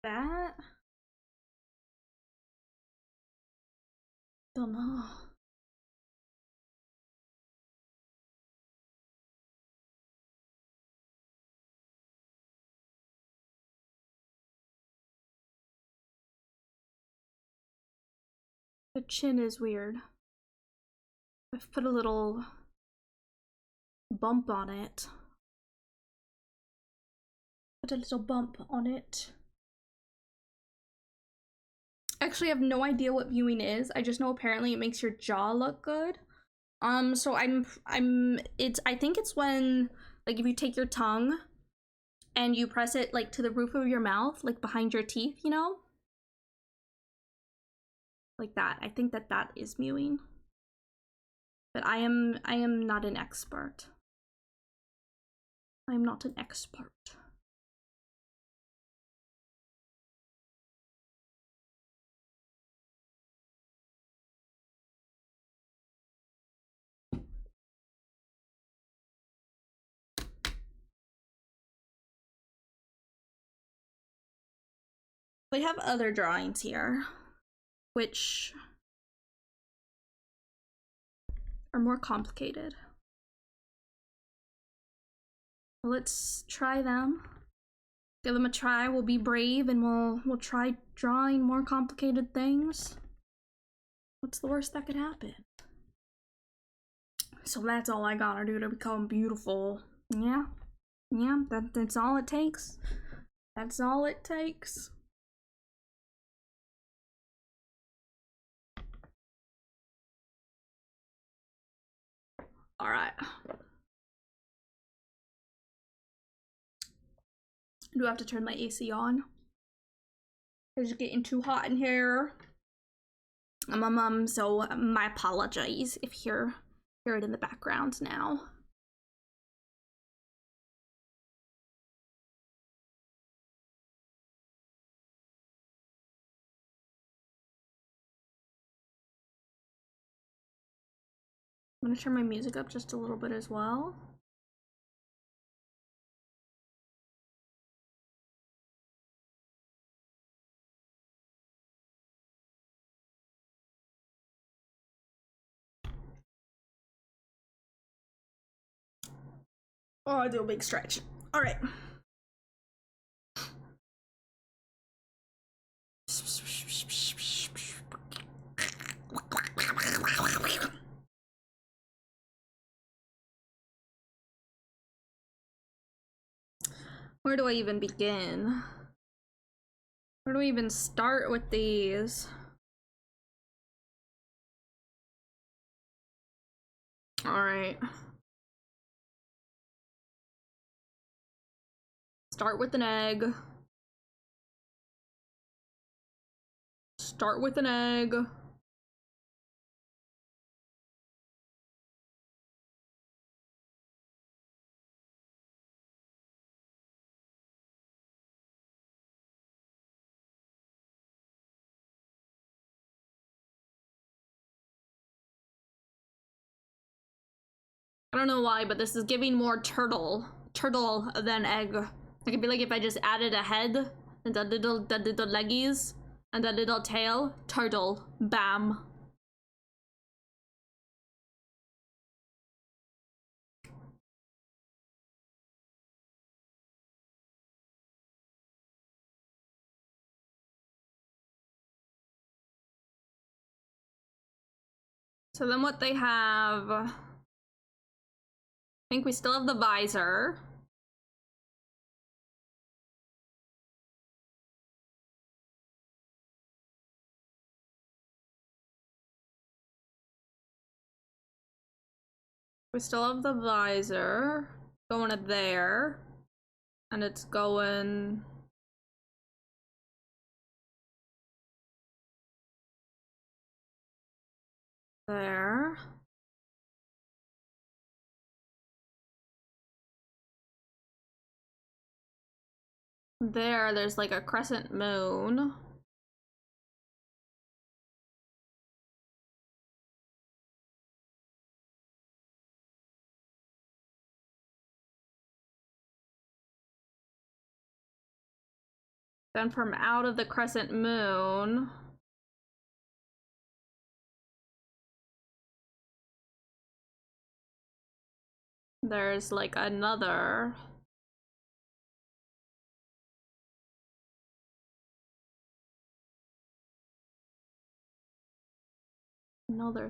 That? Don't know. The chin is weird. I've put a little bump on it. Put a little bump on it. Actually, I have no idea what viewing is. I just know apparently it makes your jaw look good. So I think it's when, like, if you take your tongue and you press it like to the roof of your mouth, like behind your teeth, you know? Like that. I think that is mewing. But I am not an expert. I am not an expert. We have other drawings here, which are more complicated. Let's try them. Give them a try. We'll be brave and we'll try drawing more complicated things. What's the worst that could happen? So that's all I gotta do to become beautiful. Yeah. Yeah, that's all it takes. That's all it takes. Alright. Do I have to turn my AC on? It's getting too hot in here. So my apologies if you hear it in the background now. I'm gonna turn my music up just a little bit as well. Oh, I do a big stretch. All right. Where do I even begin? Where do we even start with these? Alright. Start with an egg. Start with an egg. I don't know why, but this is giving more turtle than egg. It could be like if I just added a head and the little leggies and the little tail. Turtle. Bam. So then what they have, I think we still have the visor. We still have the visor going to there, and it's going there. There's like a crescent moon. Then from out of the crescent moon, there's like another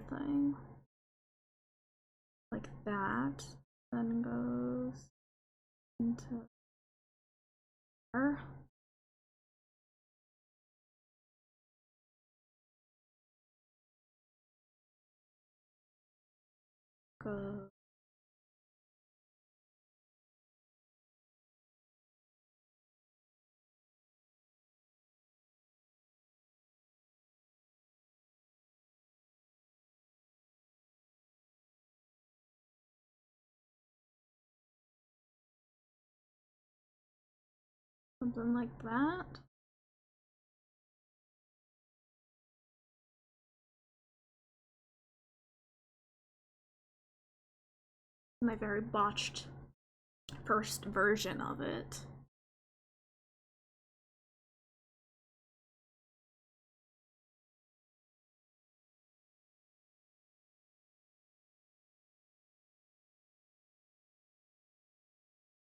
thing like that, then goes into there. Go something like that. My very botched first version of it.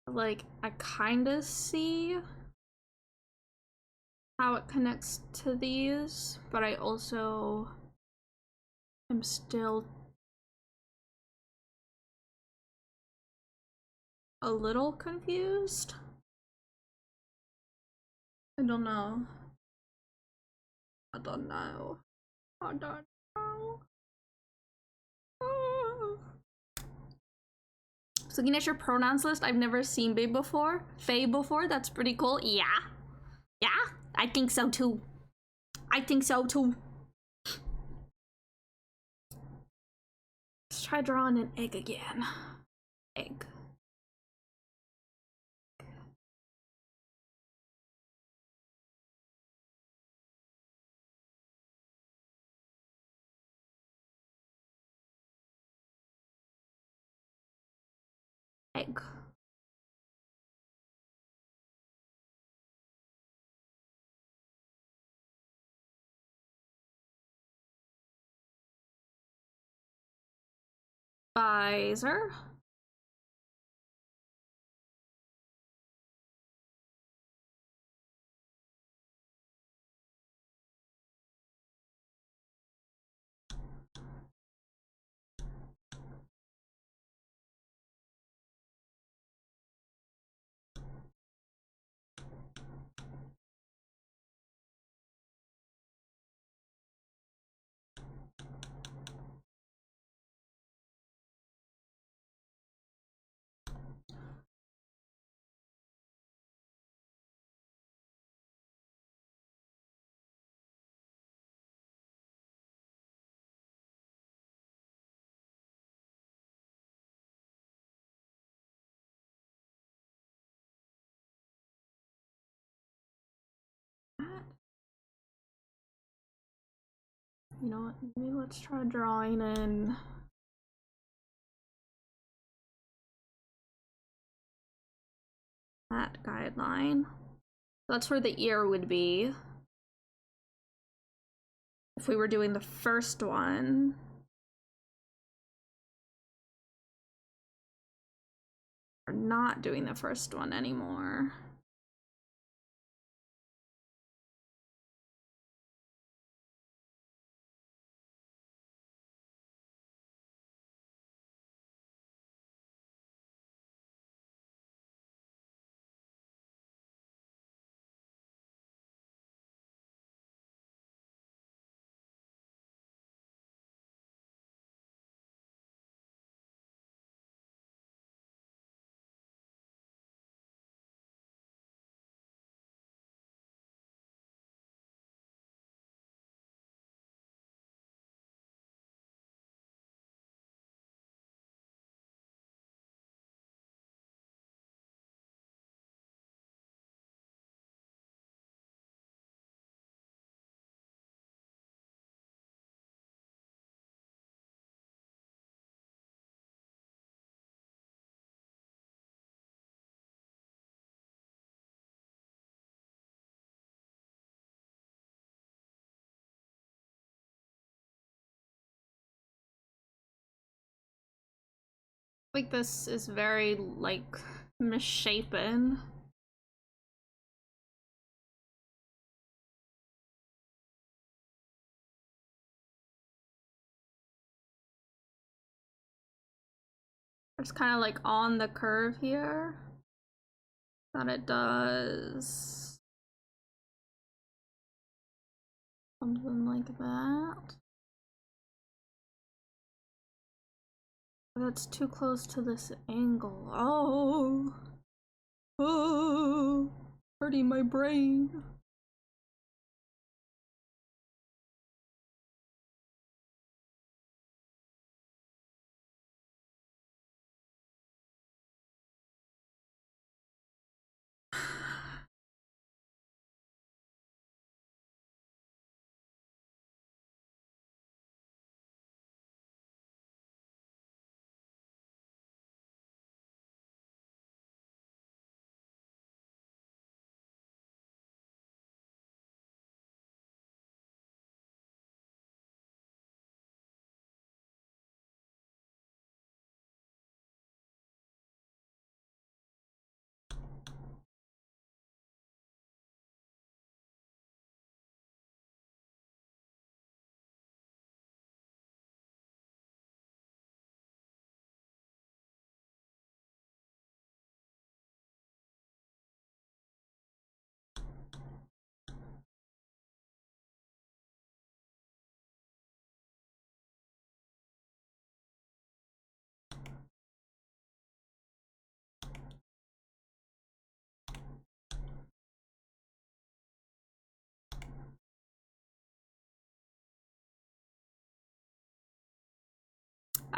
Like, I kind of see how it connects to these, but I also am still a little confused. I don't know. I don't know. I don't know. So looking at your pronouns list, I've never seen Babe before. Faye before, that's pretty cool. Yeah. Yeah, I think so too. I think so too. Let's try drawing an egg again. Egg. Egg. Visor. You know what? Maybe let's try drawing in that guideline. That's where the ear would be. If we were doing the first one. We're not doing the first one anymore. Like this is very like misshapen. It's kind of like on the curve here. That it does something like that. That's too close to this angle. Oh, oh, hurting my brain.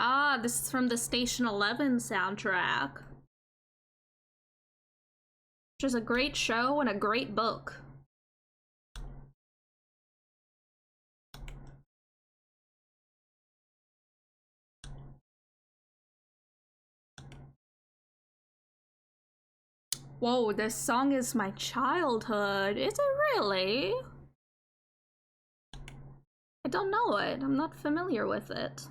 Ah, this is from the Station 11 soundtrack. Which is a great show and a great book. Whoa, this song is my childhood. Is it really? I don't know it. I'm not familiar with it.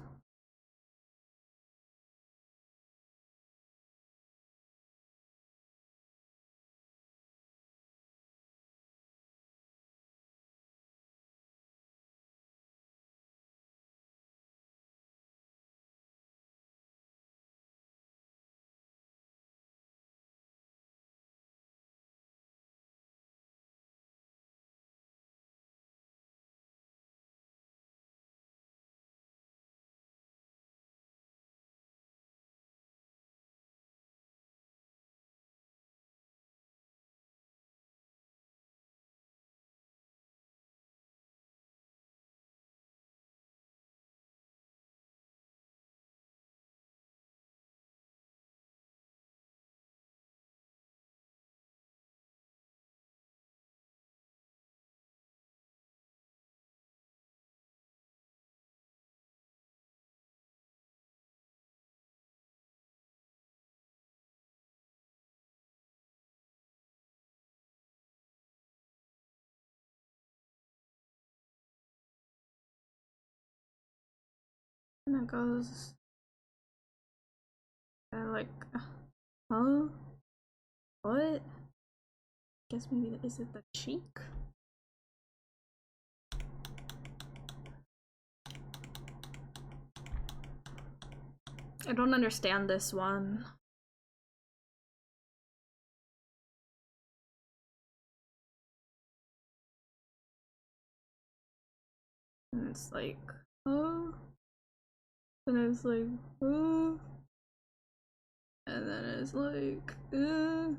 And it goes like, huh? What? Guess maybe is it the cheek? I don't understand this one. And it's like, oh. And it's like, oh. And then it's like, uh.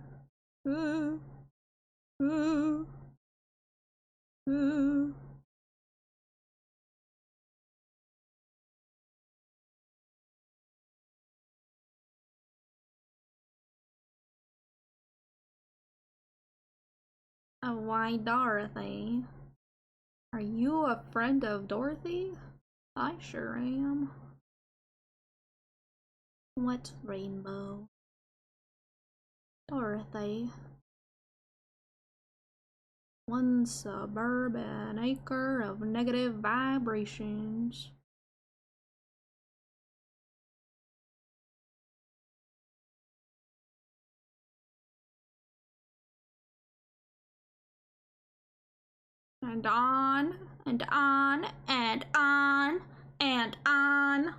Oh, why Dorothy? Are you a friend of Dorothy? I sure am. What rainbow? Dorothy. One suburban acre of negative vibrations. And on, and on, and on, and on.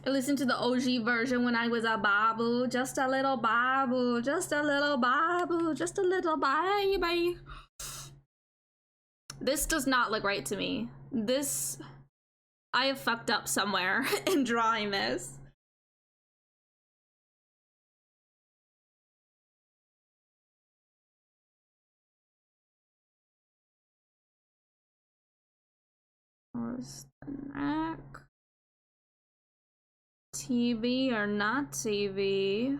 I listened to the OG version when I was a babu, just a little babu, just a little babu, just a little baby. This does not look right to me. This, I have fucked up somewhere in drawing this. Where's the neck? TV or not TV?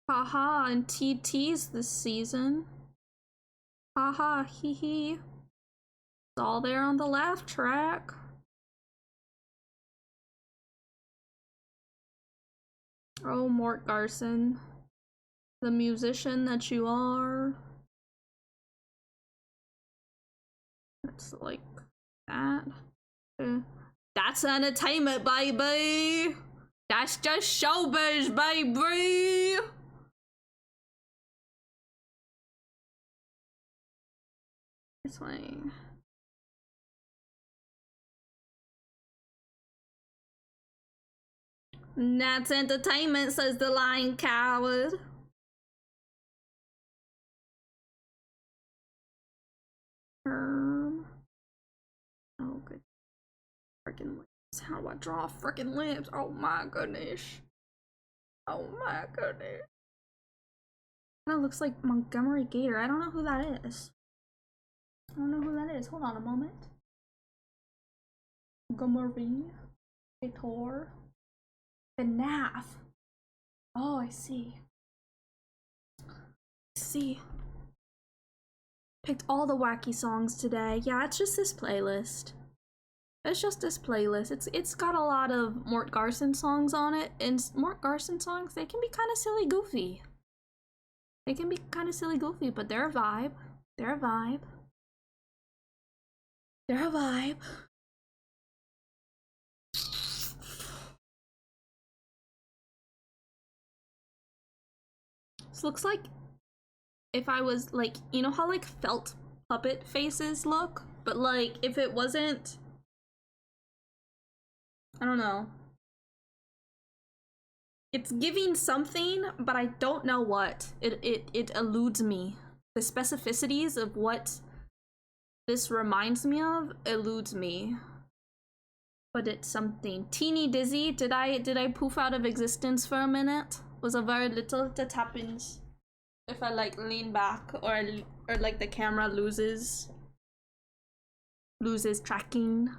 Haha, and TT's this season. Haha, hee hee. It's all there on the laugh track. Oh, Mort Garson, the musician that you are. It's like that. That's entertainment, baby. That's just showbiz, baby. It's like, that's entertainment, says the lying coward. Oh, good. Freaking lips. How do I draw freaking lips? Oh my goodness. Oh my goodness. Kind of looks like Montgomery Gator. I don't know who that is. I don't know who that is. Hold on a moment. Montgomery Gator. The NAF. Oh, I see. See. Picked all the wacky songs today. Yeah, it's just this playlist. It's just this playlist. It's got a lot of Mort Garson songs on it, and Mort Garson songs, they can be kind of silly goofy. They can be kind of silly goofy, but they're a vibe. They're a vibe. They're a vibe. This looks like if I was like, you know how like felt puppet faces look? But like if it wasn't, I don't know. It's giving something, but I don't know what. It eludes me. The specificities of what this reminds me of eludes me. But it's something. Teeny dizzy. Did I poof out of existence for a minute? Was a very little that happens if I like lean back or like the camera loses tracking.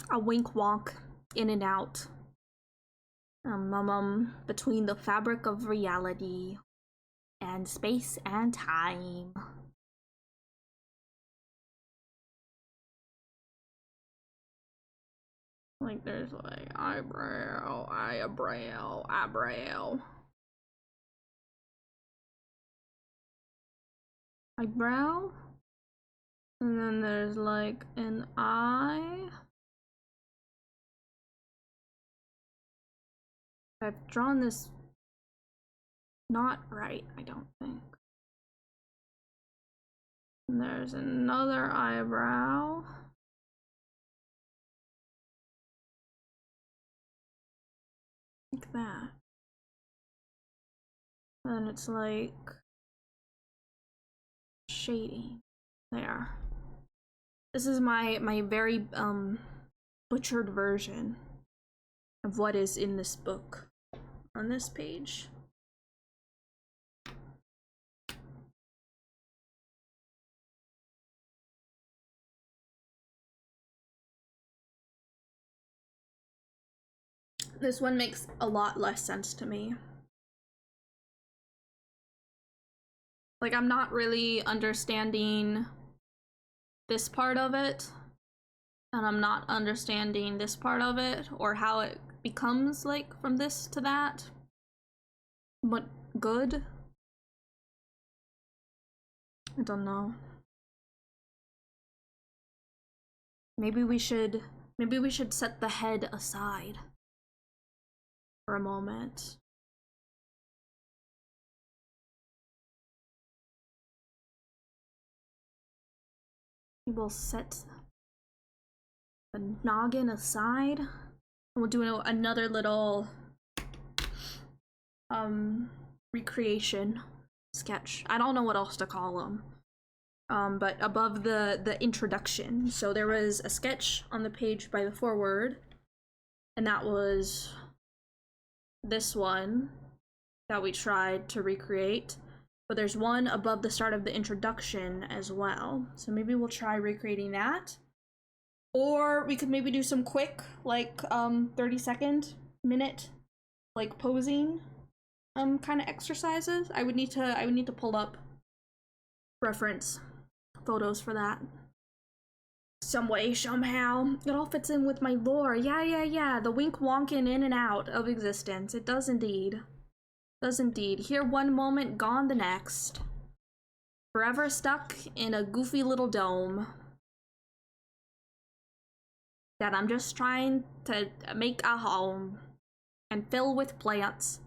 A wink walk in and out. Between the fabric of reality and space and time. Like there's like eyebrow, eyebrow, eyebrow. Eyebrow. And then there's like an eye. I've drawn this not right, I don't think. And there's another eyebrow. Like that. And it's like shading there. This is my very butchered version of what is in this book on this page. This one makes a lot less sense to me. Like, I'm not really understanding this part of it, and I'm not understanding this part of it, or how it becomes, like, from this to that. But good? I don't know. Maybe we should set the head aside for a moment. We will set the noggin aside, and we'll do another little recreation sketch. I don't know what else to call them. But above the introduction, so there was a sketch on the page by the foreword, and that was this one that we tried to recreate. But there's one above the start of the introduction as well. So maybe we'll try recreating that. Or we could maybe do some quick, like 30-second, minute, like posing kind of exercises. I would need to pull up reference photos for that. Some way, somehow. It all fits in with my lore. Yeah. The wink wonking in and out of existence. It does indeed. Does indeed. Here one moment, gone the next. Forever stuck in a goofy little dome that I'm just trying to make a home and fill with plants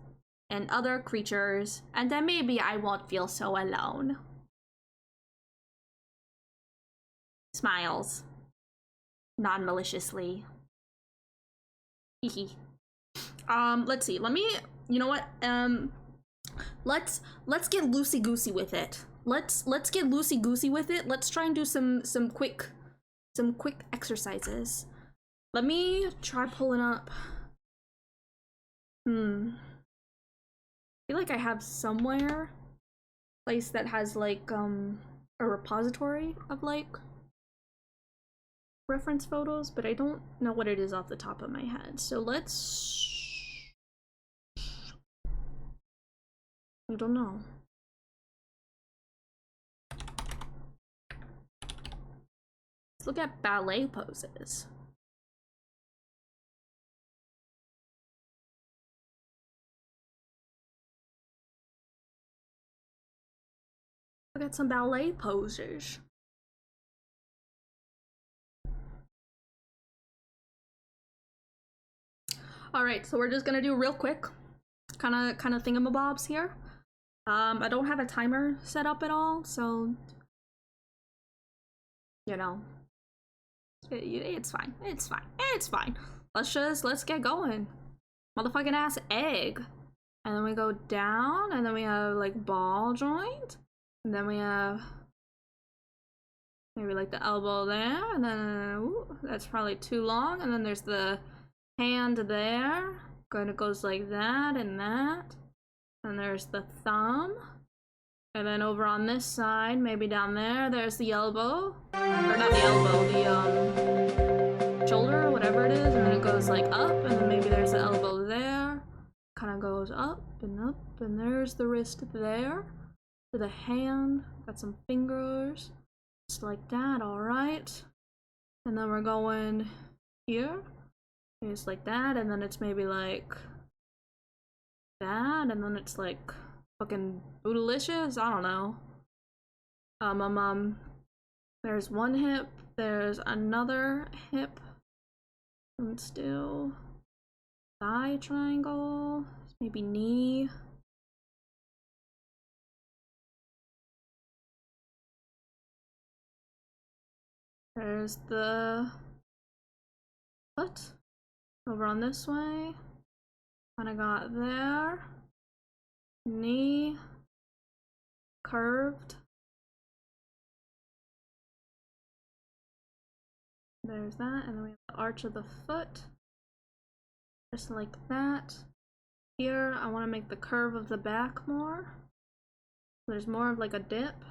and other creatures, and then maybe I won't feel so alone. Smiles. Non-maliciously. Hehe. Let's see. You know what? Let's get loosey-goosey with it. Let's get loosey-goosey with it. Let's try and do some quick exercises. Let me try pulling up. I feel like I have somewhere a place that has like a repository of like reference photos, but I don't know what it is off the top of my head. So I don't know. Let's look at ballet poses. Look at some ballet poses. All right, so we're just gonna do real quick, kind of thingamabobs here. I don't have a timer set up at all, so you know, it's fine. Let's get going. Motherfucking ass egg, and then we go down, and then we have like ball joint, and then we have maybe like the elbow there, and then ooh, that's probably too long, and then there's the hand there, kind of goes like that and that, and there's the thumb, and then over on this side, maybe down there, there's the elbow, or not the elbow, the shoulder, whatever it is, and then it goes like up, and then maybe there's the elbow there, kind of goes up, and there's the wrist there, to the hand, got some fingers, just like that, alright, and then we're going here, It's like that, and then it's maybe like that, and then it's like fucking bootylicious. I don't know. There's one hip, there's another hip. Let's do thigh triangle, maybe knee. There's the foot over on this way. Kind of got there. Knee curved. There's that, and then we have the arch of the foot. Just like that. Here, I want to make the curve of the back more. There's more of like a dip.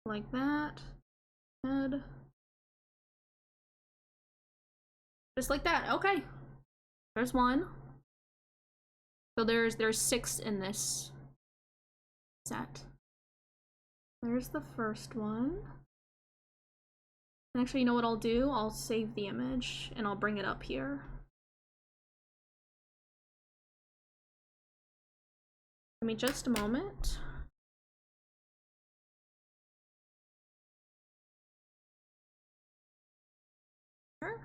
Like that. Head. Just like that. Okay. There's one. So there's 6 in this set. There's the first one. And actually, you know what I'll do? I'll save the image and I'll bring it up here. Give me just a moment. Sure.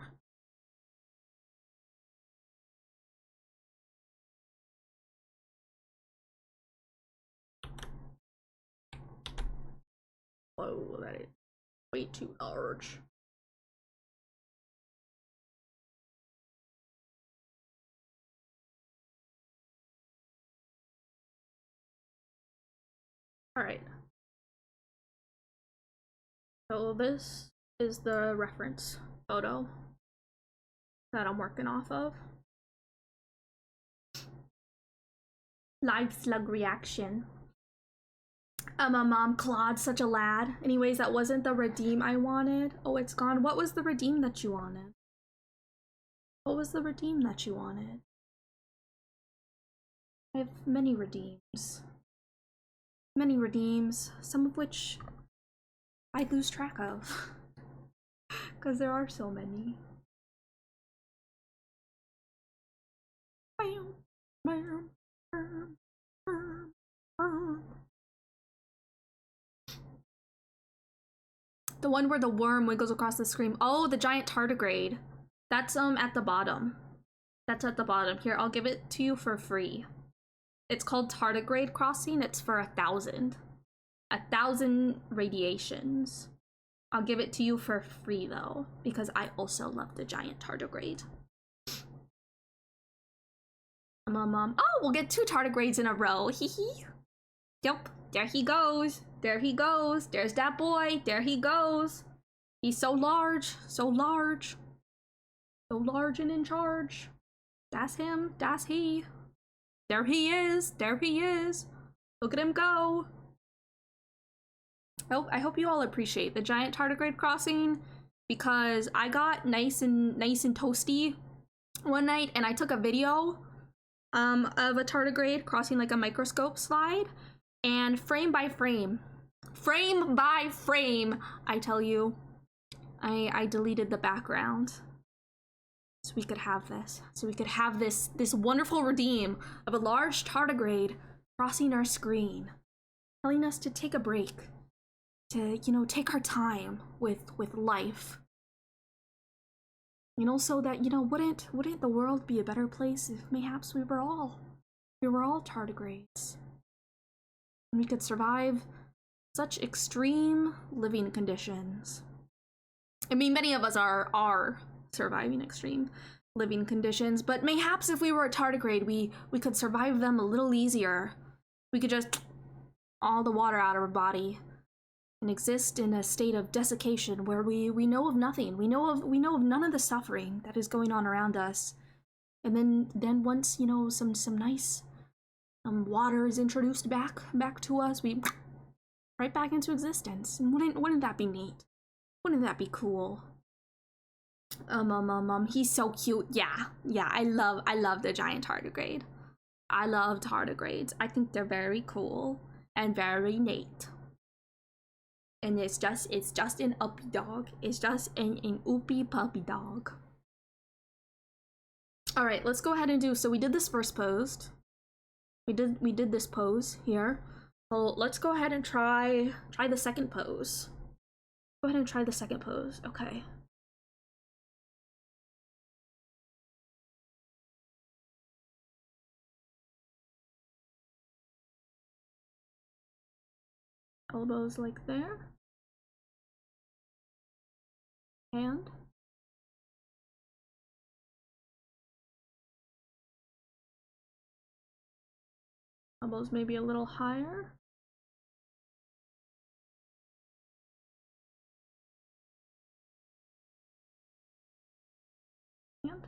Whoa, that is way too large. Alright. So this is the reference photo that I'm working off of. Live slug reaction. Mom, Claude, such a lad. Anyways, that wasn't the redeem I wanted. Oh, it's gone. What was the redeem that you wanted? What was the redeem that you wanted? I have many redeems. Many redeems, some of which I lose track of. Because there are so many. The one where the worm wiggles across the screen. Oh, the giant tardigrade. That's at the bottom. That's at the bottom. Here, I'll give it to you for free. It's called Tardigrade Crossing. It's for 1,000. 1,000 radiations. I'll give it to you for free though, because I also love the giant tardigrade. Oh, we'll get 2 tardigrades in a row. Hee hee. Yep, there he goes. There he goes. There's that boy. There he goes. He's so large. So large. So large and in charge. That's him. That's he. There he is. There he is. Look at him go. Oh, I hope you all appreciate the giant tardigrade crossing, because I got nice and toasty one night and I took a video of a tardigrade crossing like a microscope slide, and frame by frame, I tell you, I deleted the background so we could have this. So we could have this wonderful redeem of a large tardigrade crossing our screen, telling us to take a break, to, you know, take our time with life. You know, so that, you know, wouldn't the world be a better place if mayhaps we were all tardigrades? And we could survive such extreme living conditions. I mean, many of us are surviving extreme living conditions, but mayhaps if we were a tardigrade, we could survive them a little easier. We could just all the water out of our body and exist in a state of desiccation where we know of nothing. We know of none of the suffering that is going on around us. And then once, you know, some nice water is introduced back to us, we right back into existence. And wouldn't that be neat? Wouldn't that be cool? He's so cute. Yeah, I love the giant tardigrade. I love tardigrades. I think they're very cool and very neat. And it's just an uppy dog. It's just an oopy puppy dog. All right, let's go ahead and do, so we did this first pose. We did this pose here. Well, let's go ahead and try the second pose. Go ahead and try the second pose. Okay. Elbows like there. Hand. Elbows maybe a little higher. Hand.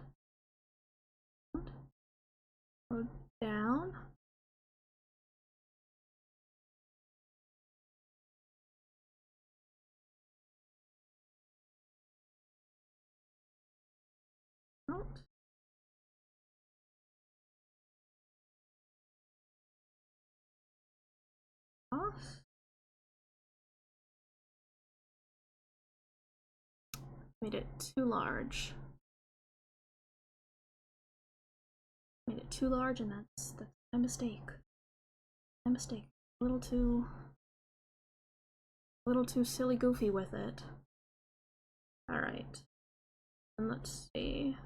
Go down. Out. Off. Made it too large. Made it too large, and that's my mistake. My mistake. A little too silly goofy with it. All right. And let's see.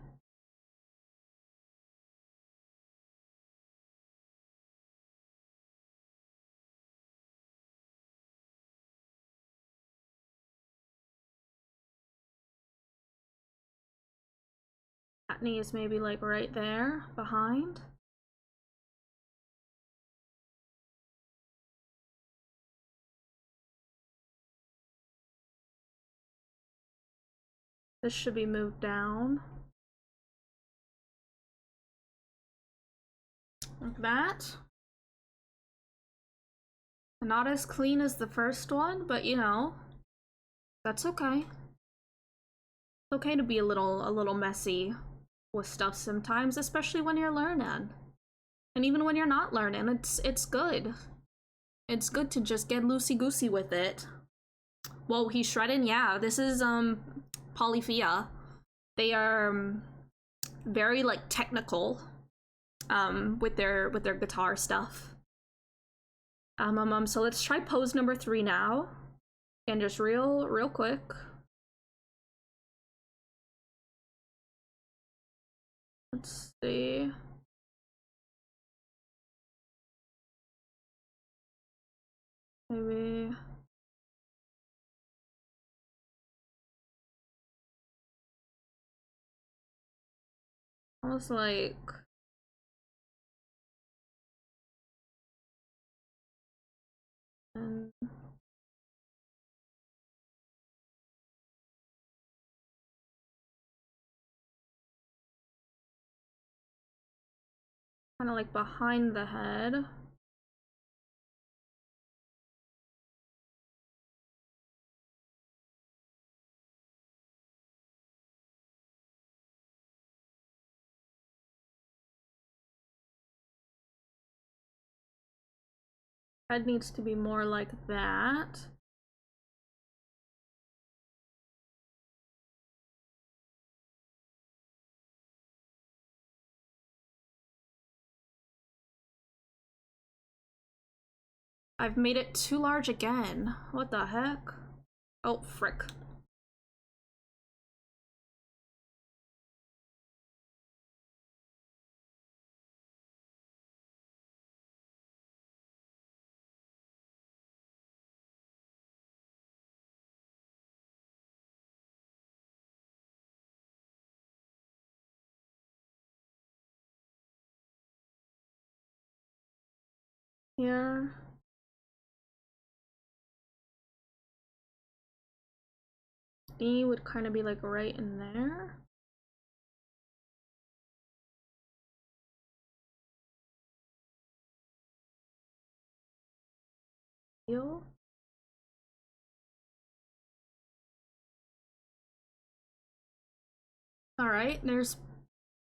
That knee is maybe like right there behind. This should be moved down. Like that. Not as clean as the first one, but you know, that's okay. It's okay to be a little messy with stuff sometimes, especially when you're learning. And even when you're not learning, it's good. It's good to just get loosey-goosey with it. Whoa, he's shredding? Yeah, this is Polyphia. They are very like technical with their guitar stuff. So let's try pose number 3 now. And just real quick. Let's see. Maybe. Almost like. And kind of like behind the head. Head needs to be more like that. I've made it too large again. What the heck? Oh, frick. Here. D would kind of be like right in there. Heel. All right, there's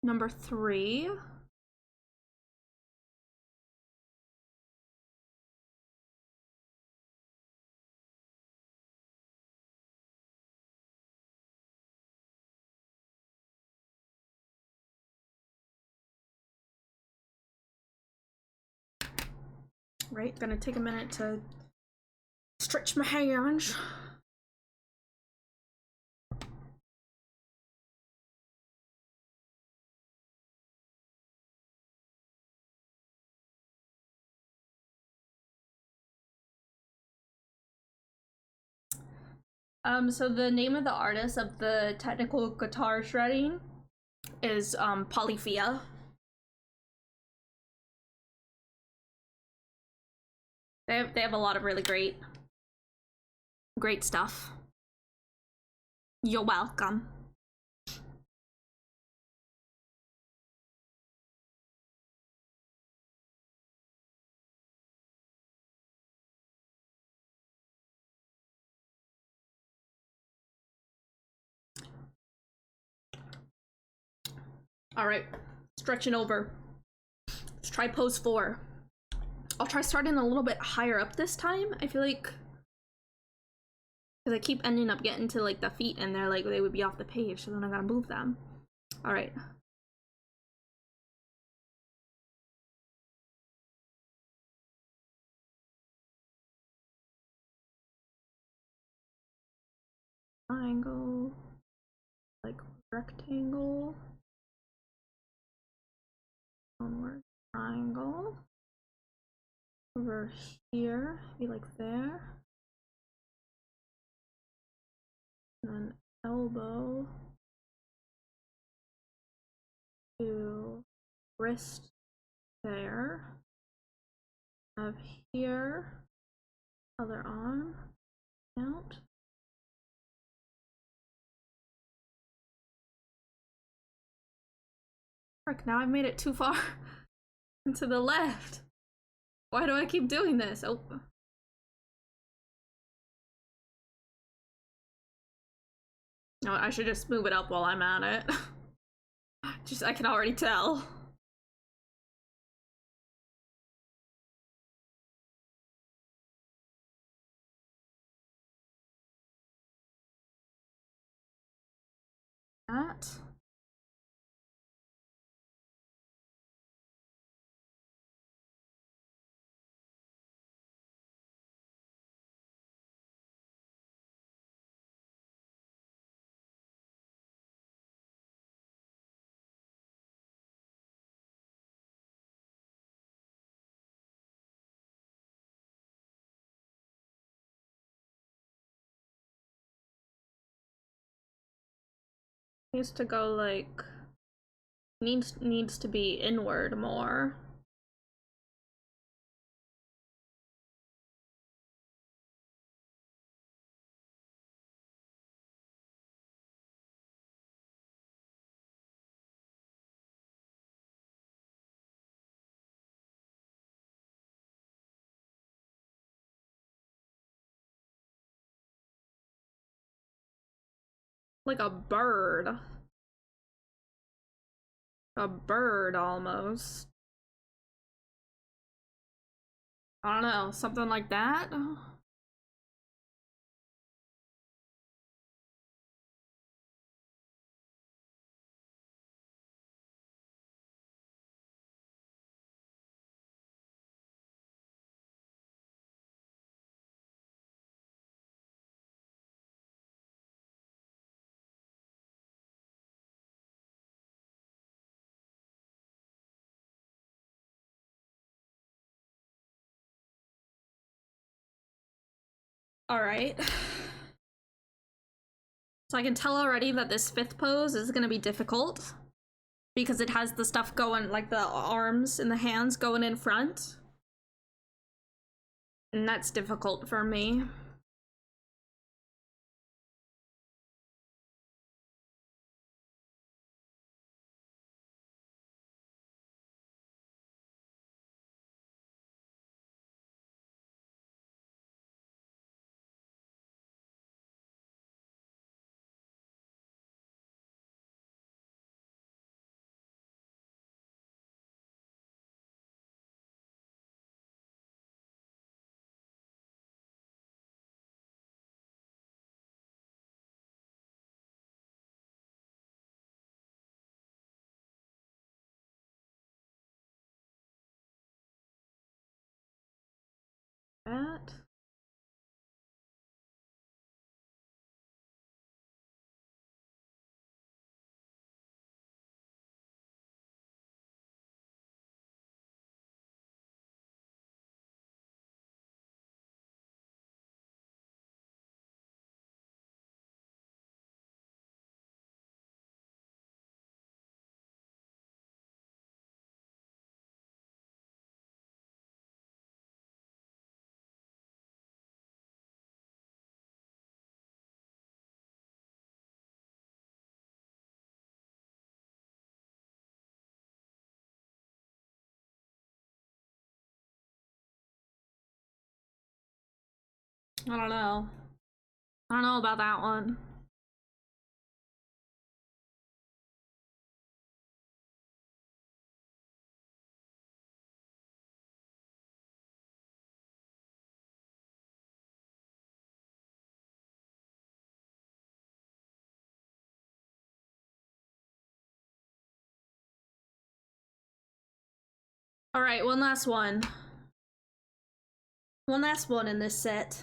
number 3. Right, gonna take a minute to stretch my hands. So the name of the artist of the technical guitar shredding is Polyphia. They have a lot of really great stuff. You're welcome. All right, stretching over. Let's try pose 4. I'll try starting a little bit higher up this time. I feel like, because I keep ending up getting to like the feet and they're like, they would be off the page, so then I gotta move them. All right. Triangle, like rectangle, onward, triangle, over here, be like there, and then elbow to wrist there, of here, other arm, out. Frick, now I've made it too far to the left. Why do I keep doing this? Oh. No, I should just move it up while I'm at it. Just, I can already tell. That. Needs to go like, needs to be inward more. Like a bird. A bird almost. I don't know, something like that? Alright. So I can tell already that this 5th pose is gonna be difficult. Because it has the stuff going, like the arms and the hands going in front. And that's difficult for me. I don't know. I don't know about that one. All right, one last one. One last one in this set.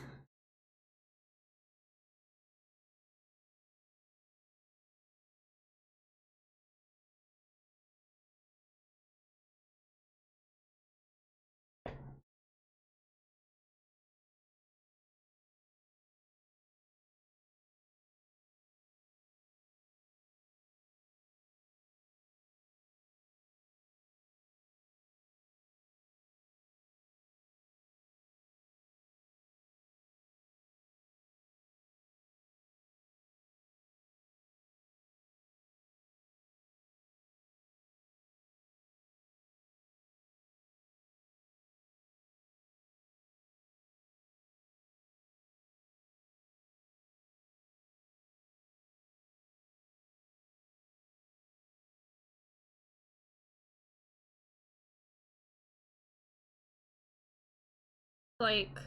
Like,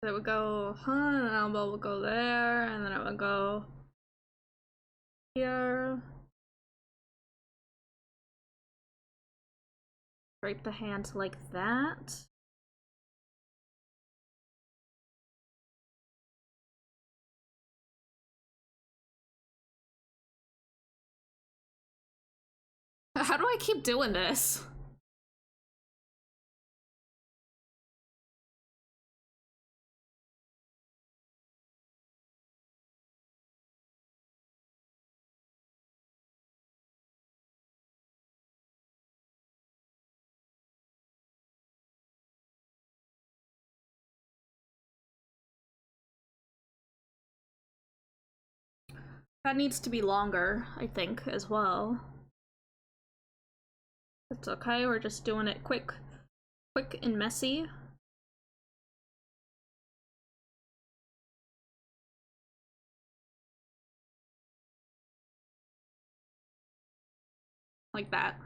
it would go, and an elbow would go there, and then it would go here. Drape the hand like that. How do I keep doing this? That needs to be longer, I think, as well. It's okay, we're just doing it quick and messy. Like that.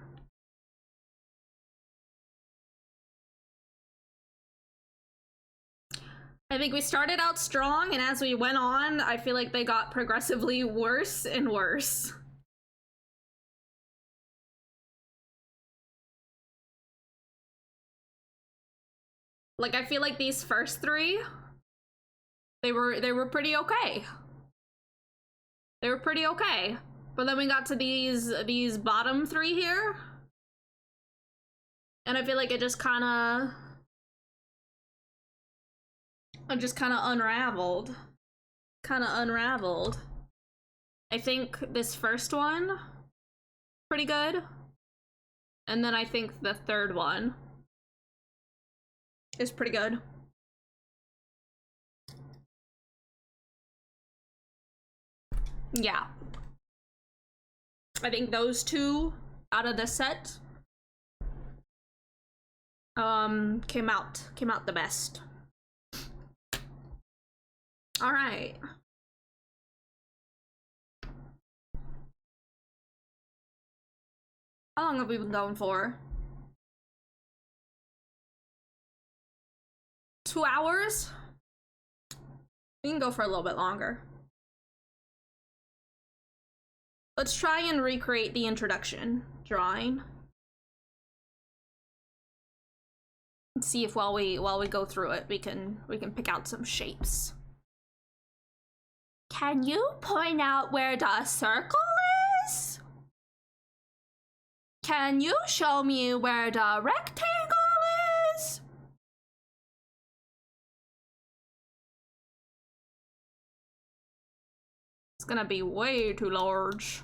I think we started out strong, and as we went on, I feel like they got progressively worse and worse. Like, I feel like these first three, they were pretty okay. They were pretty okay. But then we got to these bottom three here. And I feel like it just kinda unraveled. Kinda unraveled. I think this first one, pretty good. And then I think the third one is pretty good. Yeah. I think those two out of the set came out the best. All right. How long have we been going for? 2 hours? We can go for a little bit longer. Let's try and recreate the introduction drawing. Let's see if while we go through it, we can pick out some shapes. Can you point out where the circle is? Can you show me where the rectangle is? It's gonna be way too large.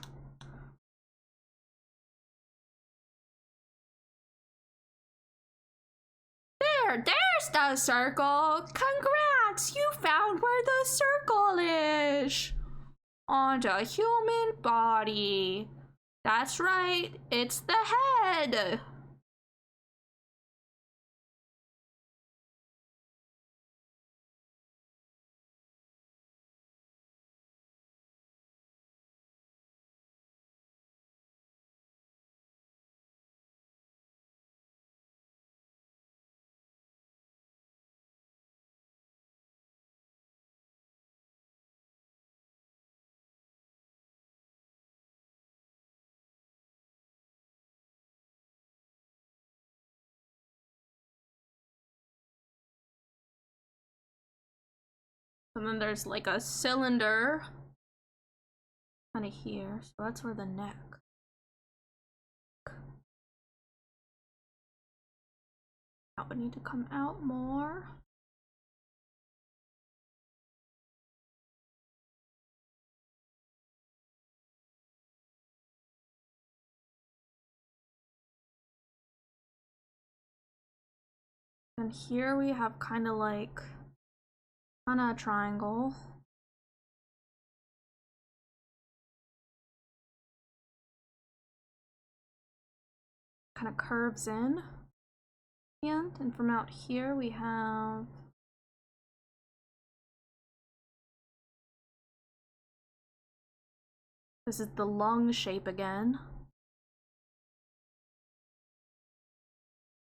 There's the circle. Congrats, you found where the circle is. On the human body. That's right, it's the head. And then there's like a cylinder kind of here. So that's where the neck. That would need to come out more. And here we have kind of like a triangle. Kind of curves in. And from out here we have this is the lung shape again.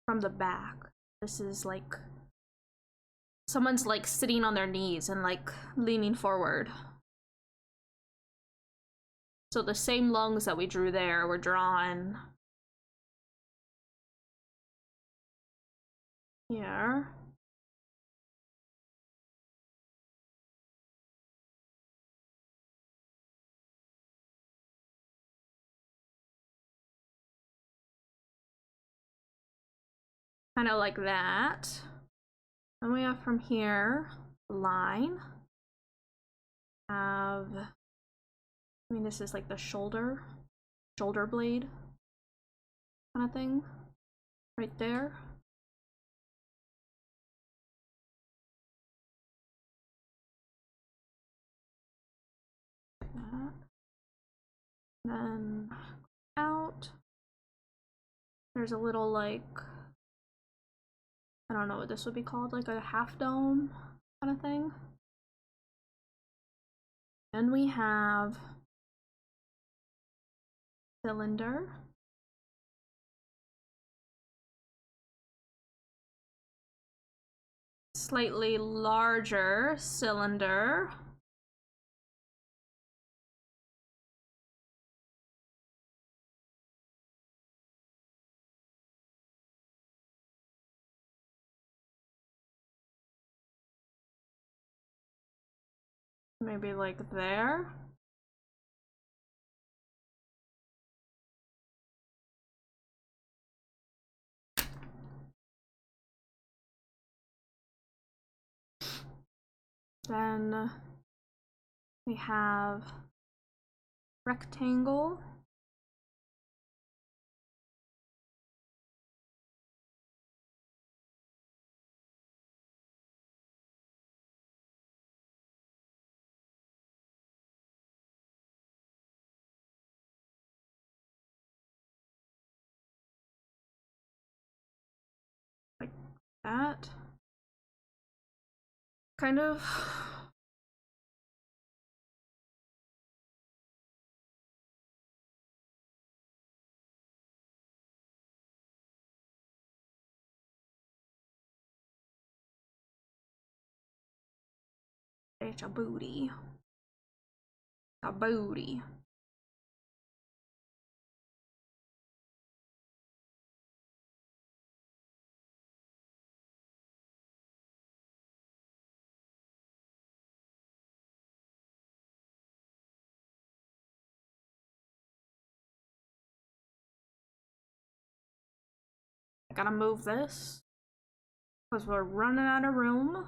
From the back. This is like someone's like sitting on their knees and like leaning forward. So the same lungs that we drew there were drawn here. Kind of like that. And we have from here, line. I mean, this is like the shoulder blade kind of thing right there. That. Then out. There's a little like, I don't know what this would be called, like a half dome kind of thing. Then we have cylinder. Slightly larger cylinder. Maybe like there. Then we have rectangle. Like that. Kind of. It's a booty. A booty. I gotta move this because we're running out of room.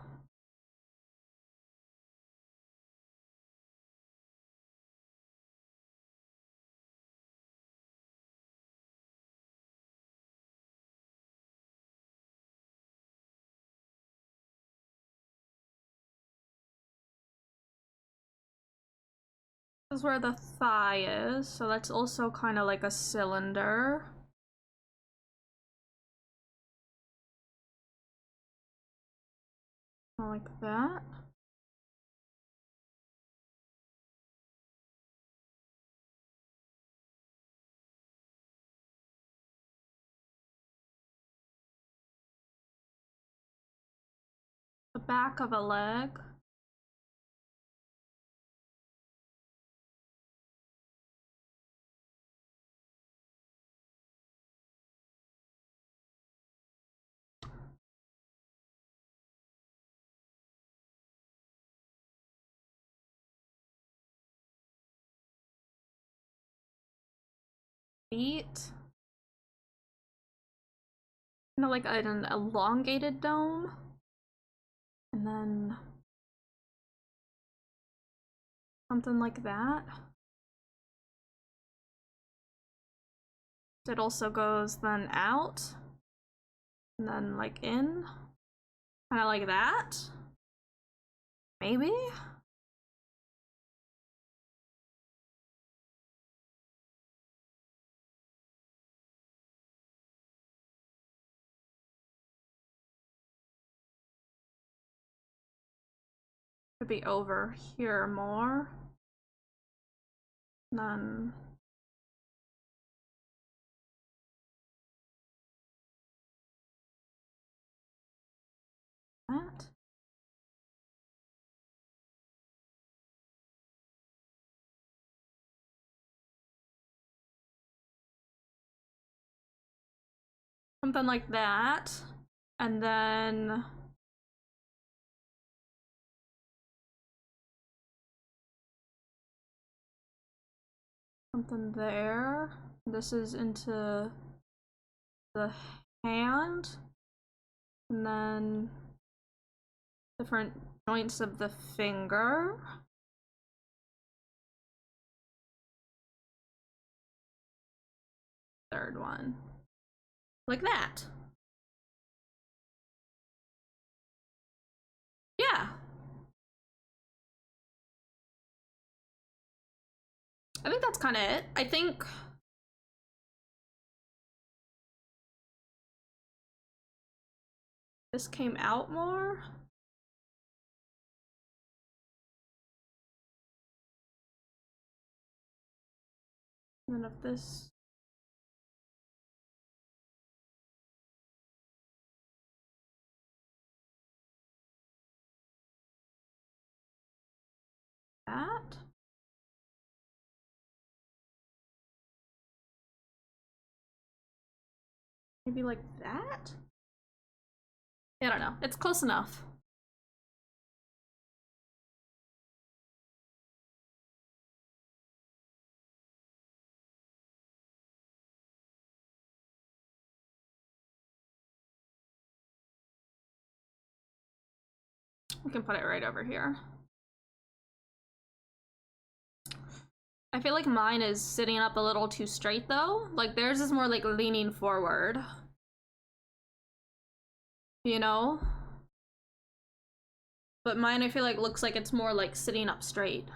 This is where the thigh is, so that's also kind of like a cylinder. Like that. The back of a leg. feet. You know, like an elongated dome. And then something like that. It also goes then out. And then like in. Kind of like that. Maybe? Could be over here more. Then that. Something like that. And then something there. This is into the hand. And then different joints of the finger. Third one. Like that. Yeah. I think that's kind of it. I think this came out more. And then if this that. Maybe like that? I don't know. It's close enough. We can put it right over here. I feel like mine is sitting up a little too straight though. Like theirs is more like leaning forward. You know? But mine I feel like looks like it's more like sitting up straight.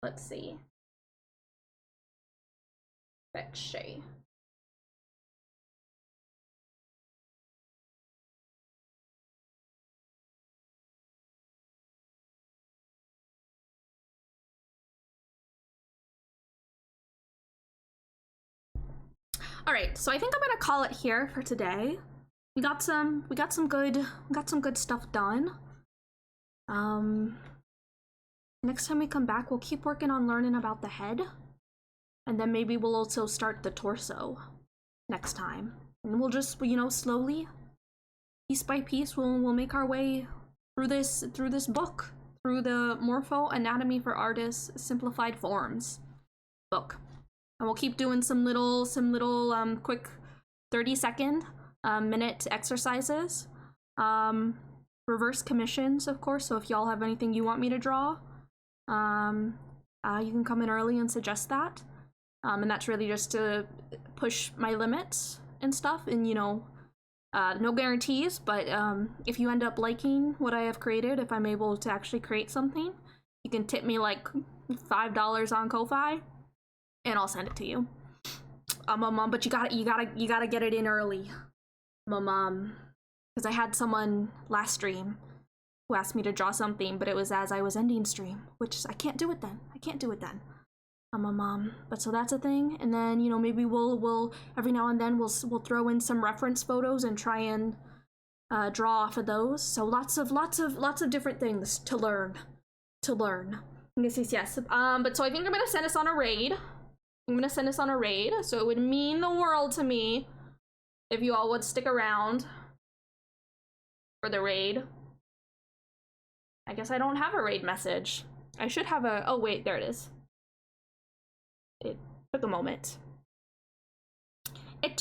Let's see. Fetchy. All right, so I think I'm gonna call it here for today. We got some good stuff done. Next time we come back, we'll keep working on learning about the head. And then maybe we'll also start the torso next time. And we'll just, you know, slowly, piece by piece, we'll make our way through this book, through the Morpho Anatomy for Artists Simplified Forms book. And we'll keep doing some little quick 30-second minute exercises. Reverse commissions, of course, so if y'all have anything you want me to draw, you can come in early and suggest that. And that's really just to push my limits and stuff, and you know, no guarantees, but if you end up liking what I have created, if I'm able to actually create something, you can tip me like $5 on Ko-Fi and I'll send it to you. But you gotta get it in early. Because I had someone last stream who asked me to draw something, but it was as I was ending stream, which I can't do it then. But so that's a thing, and then you know maybe we'll every now and then we'll throw in some reference photos and try and draw off of those. So lots of different things to learn. Yes. But so I think I'm gonna send us on a raid. So it would mean the world to me if you all would stick around for the raid. I guess I don't have a raid message. I should have a. Oh wait, there it is. It took a moment. But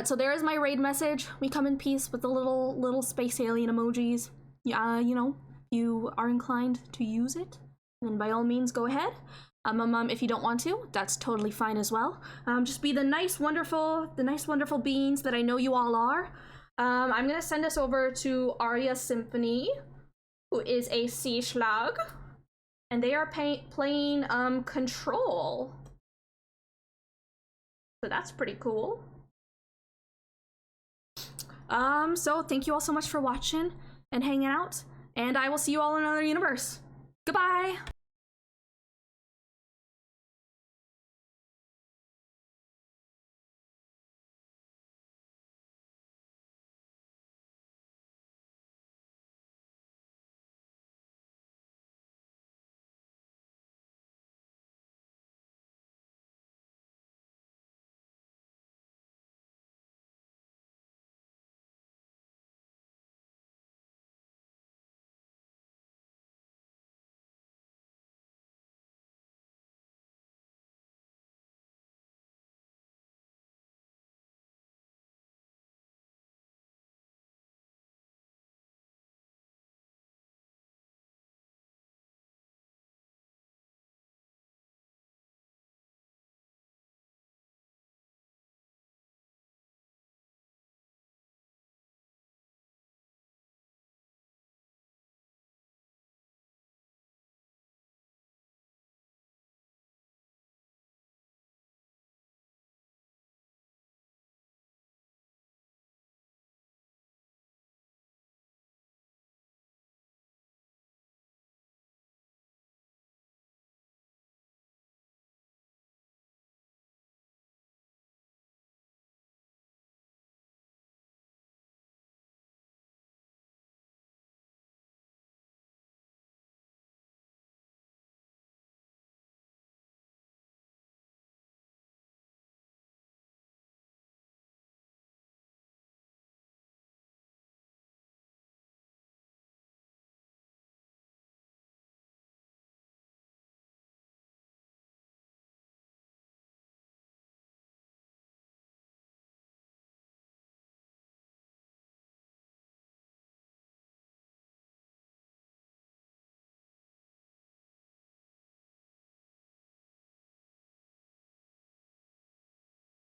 so there is my raid message. We come in peace with the little space alien emojis. Yeah, you know, if you are inclined to use it, then by all means go ahead. If you don't want to, that's totally fine as well. Just be the nice, wonderful beings that I know you all are. I'm gonna send us over to Aria Symphony, who is a C Schlag. And they are playing Control. So that's pretty cool. So thank you all so much for watching and hanging out. And I will see you all in another universe. Goodbye!